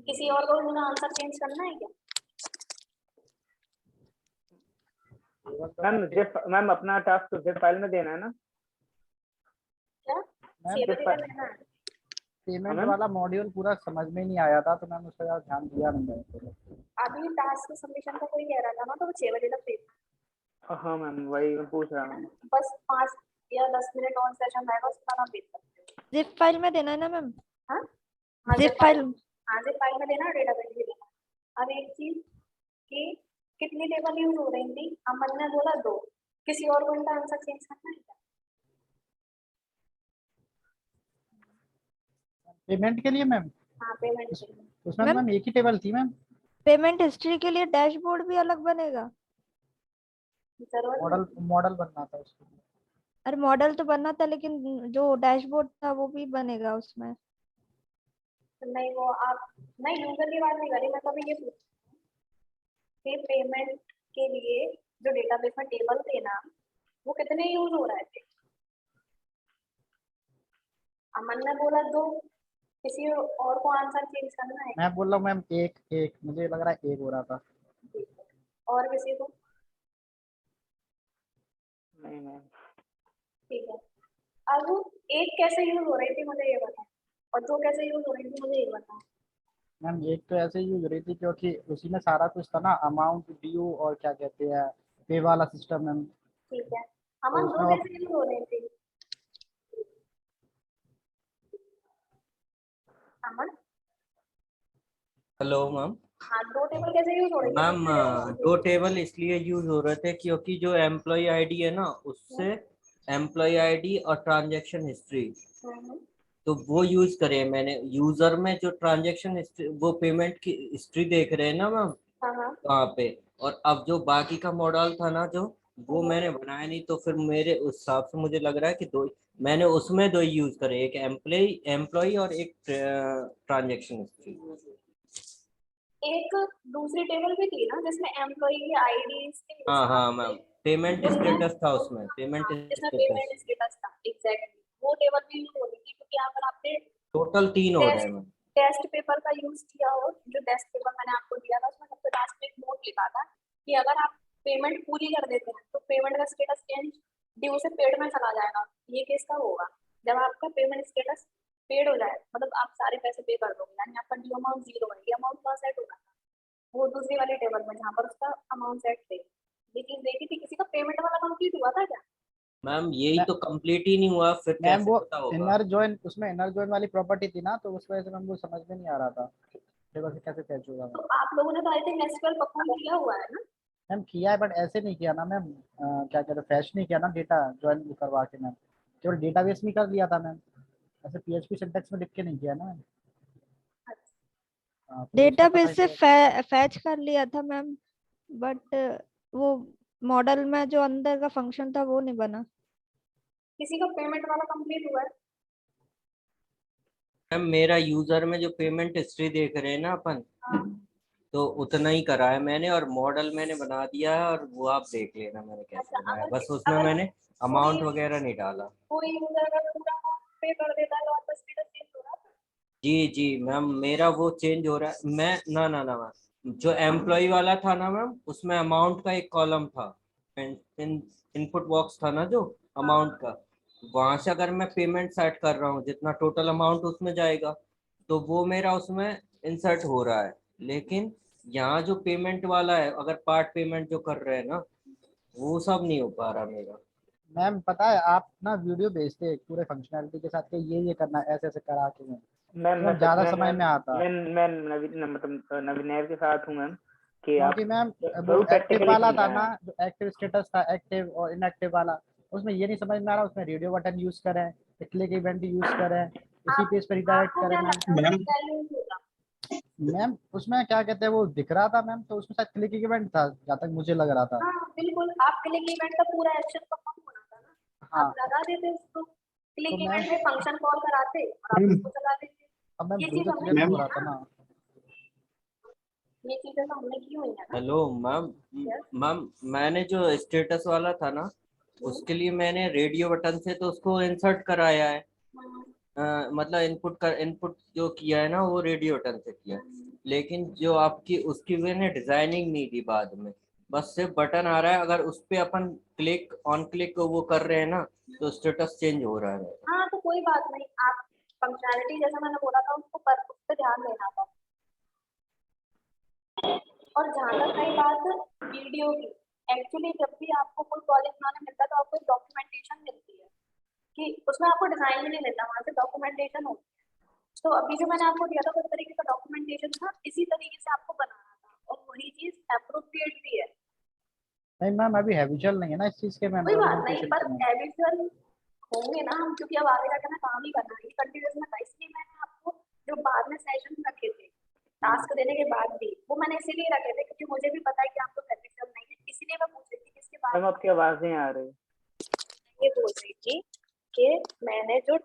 किसी और को मेरा आंसर चेंज करना है क्या? मैम अपना टास्क तो जिप फाइल में देना है ना? क्या मैम सेव जिप डेटा लेना है? पेमेंट मैम वाला मॉड्यूल पूरा समझ में नहीं आया था, तो मैंने उस पर ज्यादा ध्यान दिया नहीं मैंने। अभी टास्क सबमिशन का कोई कह रहा था ना, तो वो 6 बजे तक भेजना हाँ मैम वही मैं पूछ रहा हूँ। है। बस 5 या 10 मिनट ऑन सेशन रहेगा, उसके बाद आप भेज सकते हो। जिप फाइल में देना है ना मैम? हाँ हाँ, जिप फाइल। हाँ जिप फाइल में देना, डेटाबेस भी देना। अब एक चीज कि कितनी टेबल यूज हो रही थी, अमन ने बोला 2, किसी और को इनका आंसर चेंज करना है क्या? पेमेंट के लिए मैम हाँ, पेमेंट के लिए उसमें तो मैम मैम एक ही टेबल थी मैम। पेमेंट हिस्ट्री के लिए डैशबोर्ड भी अलग बनेगा? जरूरत मॉडल नहीं। मॉडल बनना था उसको। अरे मॉडल तो बनना था, लेकिन जो डैशबोर्ड था वो भी बनेगा उसमें। नहीं वो आप, नहीं यूजर की बात नहीं करी मैं, तो अभी ये पूछ कि पेमेंट के लिए जो डेटाबेस में टेबल थे ना, वो कितने यूज हो रहे थे? अमन ने बोला दो, किसी और को आंसर चेंज करना है? मैं बोल रहा हूँ मैम एक एक, मुझे लग रहा है एक हो रहा था। और किसी को? नहीं मैम। ठीक है, अब एक कैसे यूज हो रही थी मुझे ये बताओ, और दो कैसे यूज हो रही थी मुझे ये बताओ। मैम एक तो ऐसे यूज हो रही थी क्योंकि उसी में सारा कुछ था ना, अमाउंट ड्यू और क्या कहते हैं पे वाला सिस्टम मैम। ठीक है, तो अमन उसमें दो और कैसे यूज हो रही थी? अमन, हेलो मैम। हाँ दो टेबल कैसे यूज हो रही थी मैम कितने डेटा यूज हो दो रही थी? टेबल इसलिए यूज हो रहे थे क्योंकि जो एम्प्लॉय आईडी है ना, उससे एम्प्लॉय आईडी और ट्रांजैक्शन हिस्ट्री, हम्म, तो वो यूज करे मैंने। यूजर में जो ट्रांजैक्शन हिस्ट्री, वो पेमेंट की हिस्ट्री देख रहे हैं ना मैम हाँ हाँ। वहाँ पे। और अब जो बाकी का मॉडल था ना जो, वो हम्म, मैंने बनाया नहीं, तो फिर मेरे उस हिसाब से मुझे लग रहा है कि दो, मैंने उसमें दो यूज करे, एक एम्प्लॉय एम्प्लॉय और एक ट्रांजैक्शन हिस्ट्री। एक दूसरी टेबल भी थी ना जिसमें एम्प्लॉय की आईडी के हाँ हिसाब हाँ से, मैम, पेमेंट जिसमें स्टेटस था उसमें, पेमेंट हाँ जिसमें स्टेटस। पेमेंट स्टेटस था, एग्जैक्टली वो टेबल भी यूज हो रही थी, क्योंकि अगर आपने टोटल तीन हो रहे हैं टेस्ट मैम। टेस्ट पेपर का यूज किया हो, जो टेस्ट पेपर मैंने आपको दिया था उसमें सबसे लास्ट में एक नोट लिखा था कि अगर आप पेमेंट पूरी कर देते हैं तो पेमेंट का स्टेटस चेंज ड्यू से पेड में चला जाएगा। ये केस कब होगा? जब आपका पेमेंट स्टेटस पेड हो जाए, मतलब आप सारे पैसे पे कर दोगे, यानी आपका ड्यू अमाउंट जीरो है, ये अमाउंट कहाँ सेट होगा? वो दूसरी वाली टेबल में जहाँ पर उसका अमाउंट सेट थे। ये चीज देखी थी, किसी का पेमेंट वाला कंप्लीट हुआ था क्या? मैम यही तो कंप्लीट ही नहीं हुआ, फिर मैम कैसे वो पता होगा? इनर जॉइन, उसमें इनर जॉइन वाली प्रॉपर्टी थी ना, तो उस वजह से मैम वो समझ में नहीं आ रहा था टेबल से कैसे फैच होगा तो मैम। आप लोगों ने तो आई थिंक एसक्यूएल परफॉर्म किया हुआ है ना? मैम किया है बट ऐसे नहीं किया ना मैम, क्या कहते हैं फैच नहीं किया ना डेटा ज्वाइन करवा के मैम, केवल डेटाबेस में कर लिया था मैम, ऐसे पीएचपी सिंटैक्स में लिख के नहीं किया ना मैम। हाँ, तो उसका पता डेटाबेस ही से है। फैच कर लिया था मैम, बट वो मॉडल में जो अंदर का फंक्शन था वो नहीं बना। किसी का पेमेंट वाला कंप्लीट हुआ है? मैम मेरा यूजर में जो पेमेंट हिस्ट्री देख रहे हैं ना अपन, हाँ। तो उतना ही करा है मैंने, और मॉडल मैंने बना दिया है, और वो आप देख लेना मैंने कैसे अच्छा, बनाया, अगर बस उसमें अगर मैंने कोई अमाउंट वगैरह नहीं डाला। कोई यूजर अगर पूरा पे कर देता है तो आपका स्टेटस चेंज हो रहा था? जी जी मैम, मेरा वो चेंज हो रहा है। मैं ना ना ना मैम, जो एम्प्लॉय वाला था ना मैम, उसमें अमाउंट का एक कॉलम था, इनपुट बॉक्स था ना जो हाँ अमाउंट का, वहां से अगर मैं पेमेंट सेट कर रहा हूँ, जितना टोटल अमाउंट उसमें जाएगा, तो वो मेरा उसमें इंसर्ट हो रहा है। लेकिन यहाँ जो पेमेंट वाला है, अगर पार्ट पेमेंट जो कर रहे हैं ना, वो सब नहीं हो पा रहा मेरा। मैम पता है आप ना वीडियो भेजते हैं पूरे फंक्शनैलिटी के साथ कि ये करना है, ऐसे ऐसे करा के मैम, मैम तो मैं मैम ज्यादा मैम समय मैम में आता। मैं नवीन मतलब नवीन के साथ हूँ मैम, कि आप क्योंकि मैम वो वो एक्टिव प्रैक्टिकली वाला था समझाया ना, है। जो एक्टिव स्टेटस था एक्टिव और इनएक्टिव वाला, उसमें ये नहीं समझ में आ रहा उसमें रेडियो बटन यूज करें, क्लिक इवेंट यूज करें, इसी आप पेज पर रिडायरेक्ट आपको करें क्या मैम। लगता है उसमें क्या यूज होगा? मैम उसमें क्या कहते हैं वो दिख रहा था मैम, तो उसमें शायद क्लिक इवेंट था जहाँ तक मुझे लग रहा था। हाँ बिल्कुल, आप क्लिक इवेंट का पूरा एक्शन परफॉर्म होना था ना, आप हाँ लगा देते उसको, तो क्लिक मैम, इवेंट में फंक्शन कॉल कराते और आप उसको चला देते। अब मैम ये वही चीज तो हमने क्लियर नहीं की हो है रहा था ना, ना। ये चीजें तो हमने की हुई है ना। Hello ma'am. यस। मैम मैंने जो स्टेटस वाला था ना, उसके लिए मैंने रेडियो बटन से तो उसको इंसर्ट कराया है। मतलब इनपुट जो किया है ना, वो रेडियो बटन से किया है। लेकिन जो आपकी उसकी मैंने डिजाइनिंग नहीं दी बाद में, बस सिर्फ बटन आ रहा है, अगर उस पे अपन क्लिक ऑन क्लिक वो कर रहे हैं ना, तो स्टेटस चेंज हो रहा है। हाँ तो कोई बात नहीं, आप फंक्शनैलिटी जैसा मैंने बोला था उसको पर उस पर ध्यान देना था। और जहाँ तक रही बात वीडियो की, एक्चुअली जब भी आपको कोई प्रोजेक्ट बनाने मिलता है तो आपको डॉक्यूमेंटेशन मिलती है, कि उसमें आपको डिजाइन भी नहीं मिलता, वहाँ से डॉक्यूमेंटेशन होती है। तो अभी जो मैंने आपको दिया था उस तरीके का डॉक्यूमेंटेशन था, इसी तरीके से आपको बनाना था, और वही चीज अप्रोप्रिएट भी है। नहीं मैम अभी हैबिचुअल नहीं है ना इस चीज के मैम, कोई बात नहीं, डॉक्यूमेंटेशन पर के मैम। एडिशनल होंगे ना हम, क्योंकि अब आगे जाकर मैं काम ही करना है, ये कंटिन्यूस में था, इसलिए मैंने आपको जो बाद में सेशन रखे थे टास्क देने के बाद भी, वो मैंने इसीलिए रखे थे क्योंकि मुझे भी पता है कि आपको एडिशनल नहीं है, इसीलिए मैं पूछ रही थी किसके बाद। मैम आपकी आवाज नहीं आ रही। ये बोल रही थी कि मैंने जो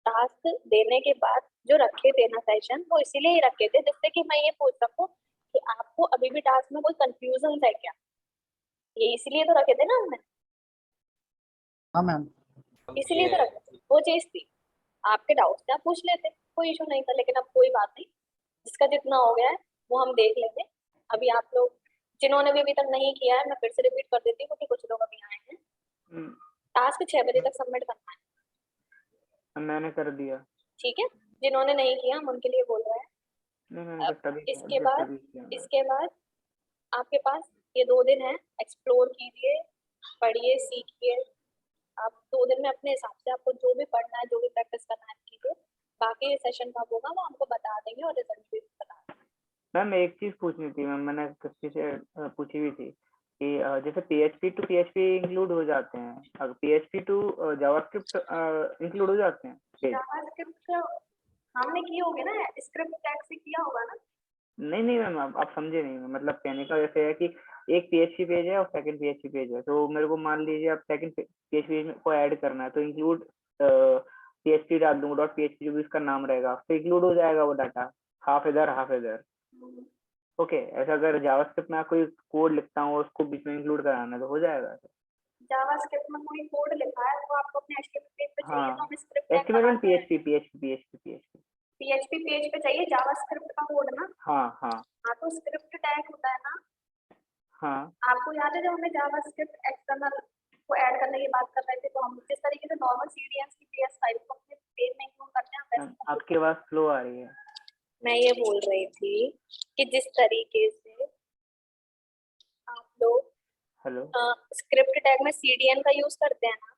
टास्क देने के बाद जो रखे थे ना सेशन, वो इसीलिए ही रखे थे जिससे कि मैं ये पूछ सकूं कि आपको अभी भी टास्क में कोई कंफ्यूजन है क्या, ये इसीलिए तो रखे थे ना हमने, हाँ मैम। इसीलिए तो रखे थे, वो चीज थी। आपके डाउट्स थे आप पूछ लेते, कोई इशू नहीं था, लेकिन अब कोई बात नहीं, जिसका जितना हो गया है वो हम देख लेंगे। अभी आप लोग जिन्होंने भी अभी तक नहीं किया है, मैं फिर से रिपीट कर देती हूँ क्योंकि कुछ लोग अभी आए हैं। टास्क 6 बजे तक सबमिट करना है, मैंने कर दिया। ठीक है? जिन्होंने नहीं किया हम उनके लिए बोल रहे हैं। नहीं मैम, just अभी इसके just बाद अभी किया मैंने। इसके बाद आपके पास ये 2 दिन है, एक्सप्लोर कीजिए, पढ़िए, सीखिए। आप 2 दिन में अपने हिसाब से आपको जो भी पढ़ना है, जो भी प्रैक्टिस करना है कीजिए। बाकी सेशन कब होगा वो हमको बता देंगे और रिजल्ट भी बता देंगे। मैम एक चीज पूछनी थी मैम, मैंने किसी से पूछी भी थी कि जैसे PHP टू PHP इंक्लूड हो जाते हैं, अगर PHP टू जावास्क्रिप्ट इंक्लूड हो जाते हैं पेज? जावास्क्रिप्ट हमने किए होंगे ना, स्क्रिप्ट टैग से किया होगा ना। नहीं नहीं मैम, आप समझे नहीं। मतलब कहने का जैसे है कि एक PHP पेज है और सेकंड PHP पेज है, तो मेरे को मान लीजिए आप सेकंड PHP को ऐड करना है तो इंक्लूड PHP डाल दूंगा, .php जो भी इसका नाम रहेगा तो इंक्लूड हो जाएगा वो डाटा, हाफ इधर हाफ इधर। ओके, ऐसा अगर जावास्क्रिप्ट में कोई कोड लिखता हूँ उसको बीच में इंक्लूड कराना है तो हो जाएगा? जावास्क्रिप्ट में कोई कोड लिखा है तो आपको अपने HTML पेज पे चाहिए तो हाँ, हम स्क्रिप्ट टैग HTML लगाते हैं। PHP PHP पेज पे चाहिए जावास्क्रिप्ट का कोड ना। हाँ हाँ हाँ, तो स्क्रिप्ट टैग होता है ना। हाँ। आपको याद है जब हमने जावास्क्रिप्ट एक्सटर्नल को ऐड करने की बात कर रहे थे, तो हम जिस तरीके से नॉर्मल CDNs की PS फाइल को अपने पेज में इंक्लूड करते हैं मैम वैसे आपकी आवाज स्लो आ रही है। मैं ये बोल रही थी कि जिस तरीके से आप लोग हेलो। स्क्रिप्ट टैग में CDN का यूज करते हैं ना,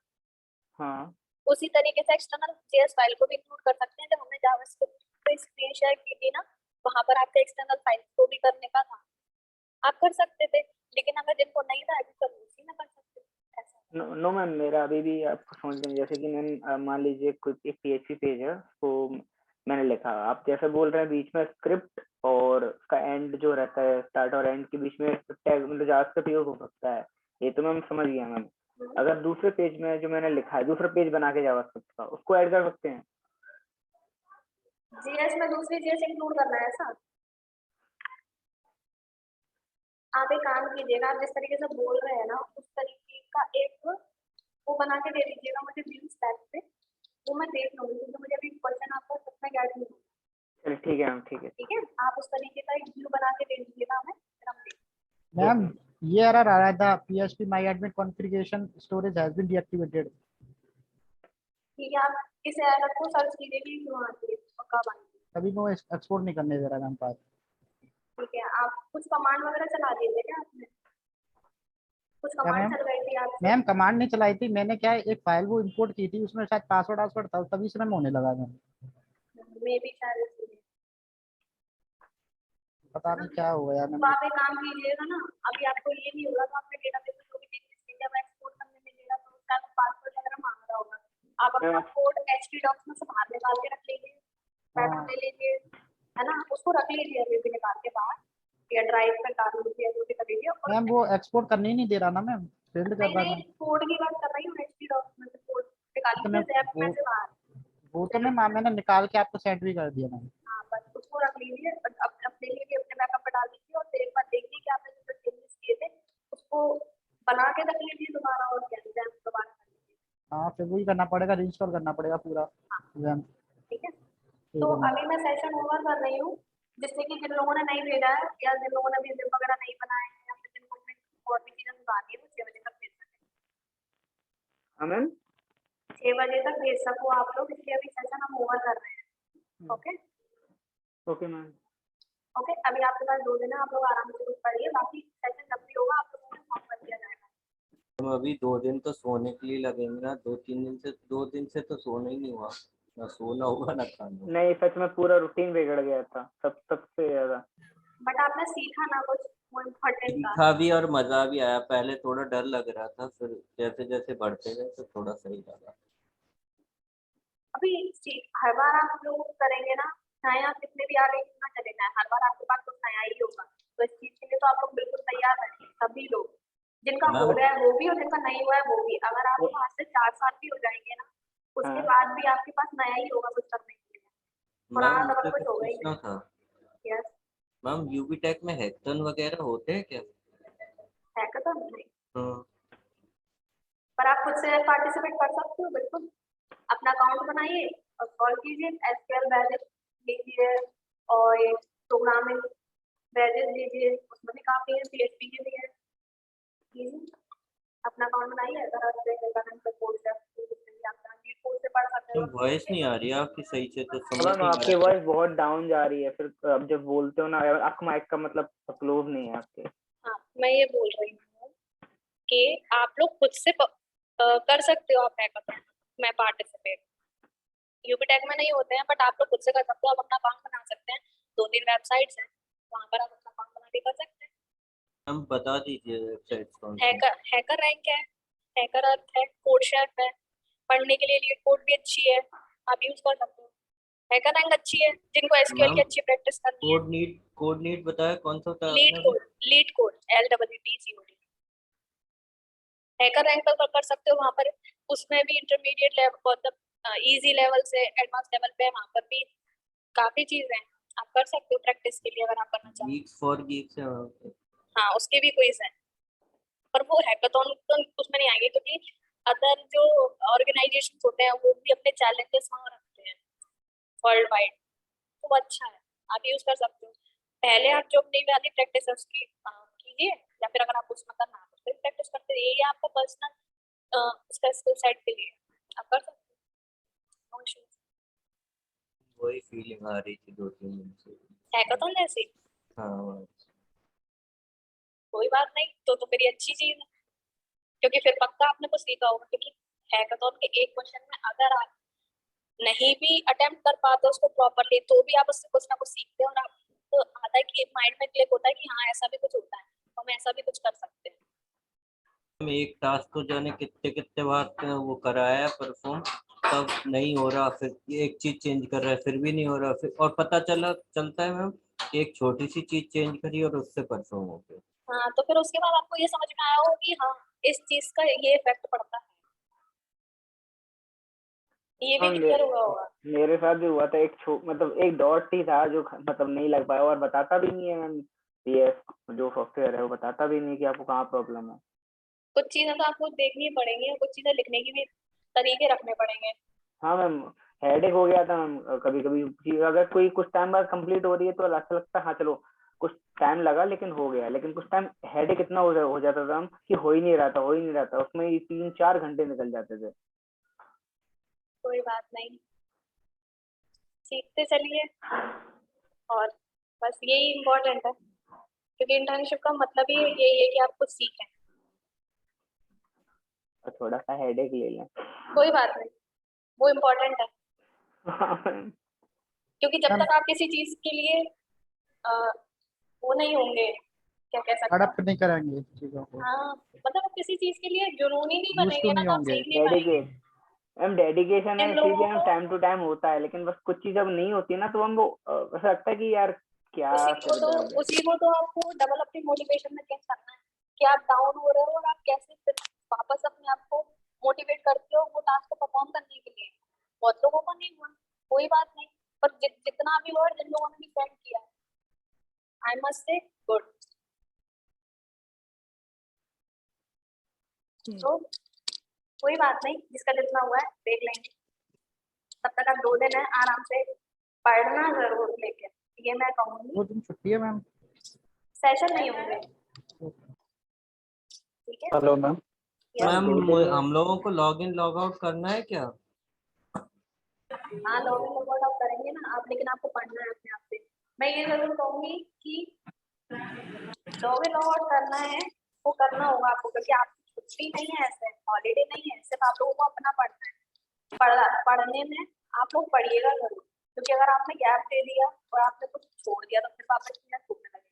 हाँ उसी तरीके से एक्सटर्नल JS फाइल को भी इंक्लूड कर सकते हैं। जब हमने जावास्क्रिप्ट पे स्क्रीन शेयर की थी ना, वहां पर आपके एक्सटर्नल फाइल को भी करने का था, आप कर सकते थे, लेकिन अगर जिनको नहीं था अभी कर उसी में कर सकते थे ऐसा। नो मैम, मेरा अभी भी आपको समझ में, जैसे कि मैम मान लीजिए कोई एक PHP पेज है तो मैंने लिखा, आप जैसे बोल रहे हैं बीच में स्क्रिप्ट और उसका एंड जो रहता है, स्टार्ट और एंड के बीच में टैग मतलब जावास्क्रिप्ट यूज हो सकता है, ये तो मैम समझ गया मैम। अगर दूसरे पेज में जो मैंने लिखा है, दूसरा पेज बना के जावास्क्रिप्ट का, उसको ऐड कर सकते हैं? JS में दूसरी JS इंक्लूड करना है ऐसा? आप एक काम कीजिएगा, आप जिस तरीके से बोल रहे हैं ना उस तरीके का एक वो बना के दे दीजिएगा मुझे व्यूज टैग पे, वो मैं देख लूंगी क्योंकि मुझे अभी क्वेश्चन आपका सच में याद नहीं है। चलिए ठीक है मैम, ठीक है। ठीक है, आप उस तरीके का एक व्यू बना के दे दीजिएगा हमें, फिर हम देख। मैम ये एरर आ रहा था, PHP my admin configuration storage has been deactivated। ठीक है, आप इस एरर को सर्च कीजिए कि क्यों आती है और कब आती है। तभी मैं एक्सपोर्ट नहीं करने दे रहा मैम पास। ठीक है, आप कुछ कमांड वगैरह चला दीजिए क्या आपने? कुछ क्या कमांड मैम? चल रही थी आपसे? मैम कमांड नहीं चलाई थी मैंने, क्या है, एक फाइल वो इंपोर्ट की थी, उसमें शायद पासवर्ड वासवर्ड था, तभी से मैम होने लगा मैम। मे भी शायद इसलिए। पता नहीं क्या हुआ यार तो मैम। आप एक काम कीजिएगा ना, अभी आपको ये नहीं होगा तो आपके डेटाबेस में जो भी चेंजेस किए जब एक्सपोर्ट करने मिलेगा तो उसका पासवर्ड वगैरह मांग रहा होगा, आप अपना कोड HT डॉक्स में से बाहर निकाल के रख लीजिए, बैकअप ले लीजिए, है ना, उसको रख लीजिए अभी भी निकाल के बाहर या ड्राइव पे डाल लीजिए, जो भी कर लीजिए। और मैम वो एक्सपोर्ट करने ही नहीं दे रहा ना मैम, फेल्ड कर नहीं रहा है नहीं, मैम। कोड की बात कर रही हूँ, HT डॉक्स में से कोड निकाल तो लीजिए मैम ज़ैप में से बाहर। वो तो मैम मैंने निकाल के आपको सेंड भी कर दिया मैम। हाँ, बस उसको रख लीजिए और अपने लिए अपने बैकअप पे डाल दीजिए और फिर एक बार देखिए कि आपने जो चेंजेस किए थे उसको बना के रख लीजिए दोबारा और क्या एग्जाम दोबारा कर लीजिए। हाँ फिर वही करना पड़ेगा, रीइंस्टॉल करना पड़ेगा पूरा मैम। ठीक है, ठीक तो है मैम। अभी मैं सेशन ओवर कर रही हूँ, जिससे कि जिन लोगों ने नहीं भेजा है या जिन लोगों ने रिज्यूम वगैरह नहीं बनाए हैं या फिर जिनको अपने और भी चीजें सुधारनी है वो 6 बजे तक भेज सकें। हाँ मैम। 6 बजे तक भेज सको आप लोग, इसलिए अभी सेशन हम ओवर कर रहे हैं। Okay okay ma'am. ओके, अभी आपके पास 2 दिन है, आप लोग आराम से कुछ पढ़िए, बाकी सेशन जब भी होगा आप लोगों को इन्फॉर्म कर दिया जाएगा। हम अभी 2 दिन तो सोने के लिए लगेंगे ना, 2 दिन से तो सोना ही नहीं हुआ, ना सोना हुआ ना खाना। नहीं सच में पूरा रूटीन बिगड़ गया था, सबसे ज्यादा। बट आपने सीखा ना कुछ, वो इम्पोर्टेंट था। सीखा भी और मजा भी आया, पहले थोड़ा डर लग रहा था, फिर जैसे जैसे बढ़ते गए तो थोड़ा सही लगा। अभी हर बार आप लोग करेंगे ना, चाहे आप कितने भी आगे क्यों ना चले जाए, हर बार आपके पास कुछ नया ही होगा, तो इस चीज के लिए तो आप लोग बिल्कुल तैयार रहें, सभी लोग जिनका हो मैम गया है वो भी और जिनका नहीं हुआ है वो भी। अगर आप आज से 4 साल बाद भी आपके पास नया ही होगा कुछ करने के लिए, पुराना मैम तो मुझे कुछ कुछ होगा ही पूछना था। नहीं। यस, मैम यूबी टेक में हैकेथॉन वगैरह होते हैं क्या? हैकाथॉन नहीं, हाँ। पर आप खुद से पार्टिसिपेट कर सकते हो बिल्कुल। अपना अकाउंट बनाइए और कॉल कीजिए, एसक्यूएल बैजेस लीजिए और ये प्रोग्रामिंग बैजेस लीजिए, उसमें भी काफी है, पीएचपी के भी है। लीजिए, अपना अकाउंट बनाइए, अगर आपसे कोर्स है कोर्स से पढ़ सकते तो हो। वॉइस नहीं आ रही है आपकी सही से, तो समझ मैम नहीं आ आपकी रहा। वॉइस बहुत डाउन जा रही है, फिर अब जब बोलते हो ना आपका माइक का मतलब क्लोज नहीं है आपके। हाँ, मैं ये बोल रही हूँ कि आप लोग खुद से कर सकते हो, आप हैकाथॉन में पार्टिसिपेट। यूपी टेक में नहीं होते हैं, बट आप लोग खुद से कर सकते हो। आप अपना अकाउंट बना सकते हैं, 2-3 वेबसाइट्स हैं, वहाँ पर आप अपना अकाउंट बना के कर सकते हैं। हम बता दीजिए वेबसाइट कौन सी। हैकर रैंक है, हैकर अर्थ है, कोड शेफ है, पढ़ने के लिए लीड कोड भी अच्छी है, आप यूज कर सकते हो। हैकर रैंक अच्छी है जिनको एसक्यूएल की अच्छी प्रैक्टिस करनी है। कोड नीट बताया कौन सा था लीड आपने? Code LEEDCOD। हैकर रैंक पर कर सकते हो, वहाँ पर उसमें भी इंटरमीडिएट लेवल, मतलब इजी लेवल से एडवांस लेवल पे, वहाँ पर भी काफी चीजें हैं, आप कर सकते हो प्रैक्टिस के लिए अगर आप करना चाहो। गीक्स फॉर गीक्स है वहाँ पे। हाँ, उसके भी क्विज हैं, पर वो हैकाथॉन तो उसमें नहीं आएंगे, क्योंकि अदर जो ऑर्गेनाइजेशन होते हैं वो भी अपने चैलेंजेस वहाँ रखते हैं वर्ल्ड वाइड, तो वो अच्छा है, आप यूज कर सकते हो। पहले आप जो अपनी वाली प्रैक्टिस है उसकी कीजिए, या फिर अगर आप उसमें करना है तो फिर प्रैक्टिस करते रहिए, ये आपका पर्सनल उसका स्किल सेट के लिए आप कर सकते हो, नो इश्यूज। वही फीलिंग आ रही थी 2-3 दिन से। हैकाथॉन जैसी हाँ। कोई बात नहीं, तो फिर ये अच्छी चीज है, क्योंकि फिर पक्का आपने कुछ सीखा होगा, क्योंकि हैकाथॉन के एक क्वेश्चन में अगर आप नहीं भी अटेम्प्ट कर पाते उसको प्रॉपरली, तो भी आप उससे कुछ ना कुछ सीखते हो, और आपको आता है कि माइंड में क्लिक होता है कि हाँ ऐसा भी कुछ होता है, तो हम ऐसा भी कुछ कर सकते हैं। हम एक टास्क को जाने कितने कितने बार वो कराया परफॉर्म, तब नहीं हो रहा, फिर एक चीज चेंज कर रहा है फिर भी नहीं हो रहा, फिर और पता चलता है मैम एक छोटी सी चीज चेंज करी और उससे परफॉर्म हो गया। हाँ, तो फिर उसके बाद आपको ये समझ में आया हो कि हाँ इस चीज का ये इफेक्ट पड़ता है, ये भी हाँ, क्लियर हुआ होगा। मेरे साथ भी हुआ था, मतलब एक डॉट ही था जो मतलब नहीं लग पाया, और बताता भी नहीं है मैम, पीएस जो सॉफ्टवेयर है वो बताता भी नहीं कि आपको कहाँ प्रॉब्लम है। कुछ चीजें तो आपको देखनी पड़ेंगी, और कुछ चीजें लिखने की भी तरीके रखने पड़ेंगे। हाँ मैम, हेडेक हो गया था मैम, कभी कभी अगर कोई कुछ टाइम बाद कंप्लीट हो रही है तो अच्छा लगता है, हाँ चलो कुछ टाइम लगा लेकिन हो गया, लेकिन कुछ टाइम हेडेक इतना हो जाता था कि हो ही नहीं रहा था, उसमें 3-4 घंटे निकल जाते थे। कोई बात नहीं, सीखते चलिए, और बस यही इम्पोर्टेंट है, क्योंकि इंटर्नशिप का मतलब ही यही है कि आप कुछ सीखें। और थोड़ा सा हेडेक ले लें। कोई बात नहीं, वो इम्पोर्टेंट है, क्योंकि जब मैम तक आप किसी चीज के लिए अ, वो नहीं होंगे, क्या कह सकते हैं, अडप्ट नहीं करेंगे चीजों को, हाँ मतलब आप किसी चीज के लिए जुनूनी नहीं यूज टू बनेंगे ना, नहीं तो आप होंगे। सीख नहीं पाएंगे। मैम डेडिकेशन इन है, ठीक लोगों है, को टाइम टू टाइम होता है, लेकिन बस कुछ चीज अब नहीं होती ना तो हमको ऐसा लगता है कि यार क्या कर रहे हैं। उसी को तो आपको डबल अपनी मोटिवेशन में चेंज करना है, कि आप डाउन हो रहे हो और आप कैसे फिर वापस अपने आप को मोटिवेट करते हो वो टास्क को परफॉर्म करने के लिए। बहुत लोगों को नहीं हुआ, कोई बात नहीं, पर जितना भी हुआ, जिन लोगों ने भी सेंड किया, आई मस्ट से गुड। तो कोई बात नहीं, जिसका जितना हुआ है देख लेंगे, तब तक आप 2 दिन है आराम से पढ़ना जरूर, लेके ये मैं कहूंगी। 2 दिन छुट्टी है मैम। सेशन नहीं होंगे, ठीक है। Hello ma'am. मैम 2 दिन में हम लोगों को लॉग इन लॉग आउट करना है क्या? हाँ, लॉग इन लॉग आउट करेंगे ना आप, लेकिन आपको पढ़ना है अपने आप से। मैं ये जरूर कहूंगी कि लॉग इन लॉग आउट करना है, वो करना होगा आपको, क्योंकि आपकी छुट्टी नहीं है, ऐसे हॉलीडे नहीं है, सिर्फ आप लोगों को अपना पढ़ना है। पढ़ने में आप लोग पढ़िएगा जरूर, क्योंकि अगर आपने गैप दे दिया और आपने कुछ छोड़ दिया तो फिर वापस चीजें छूटने लगेगी,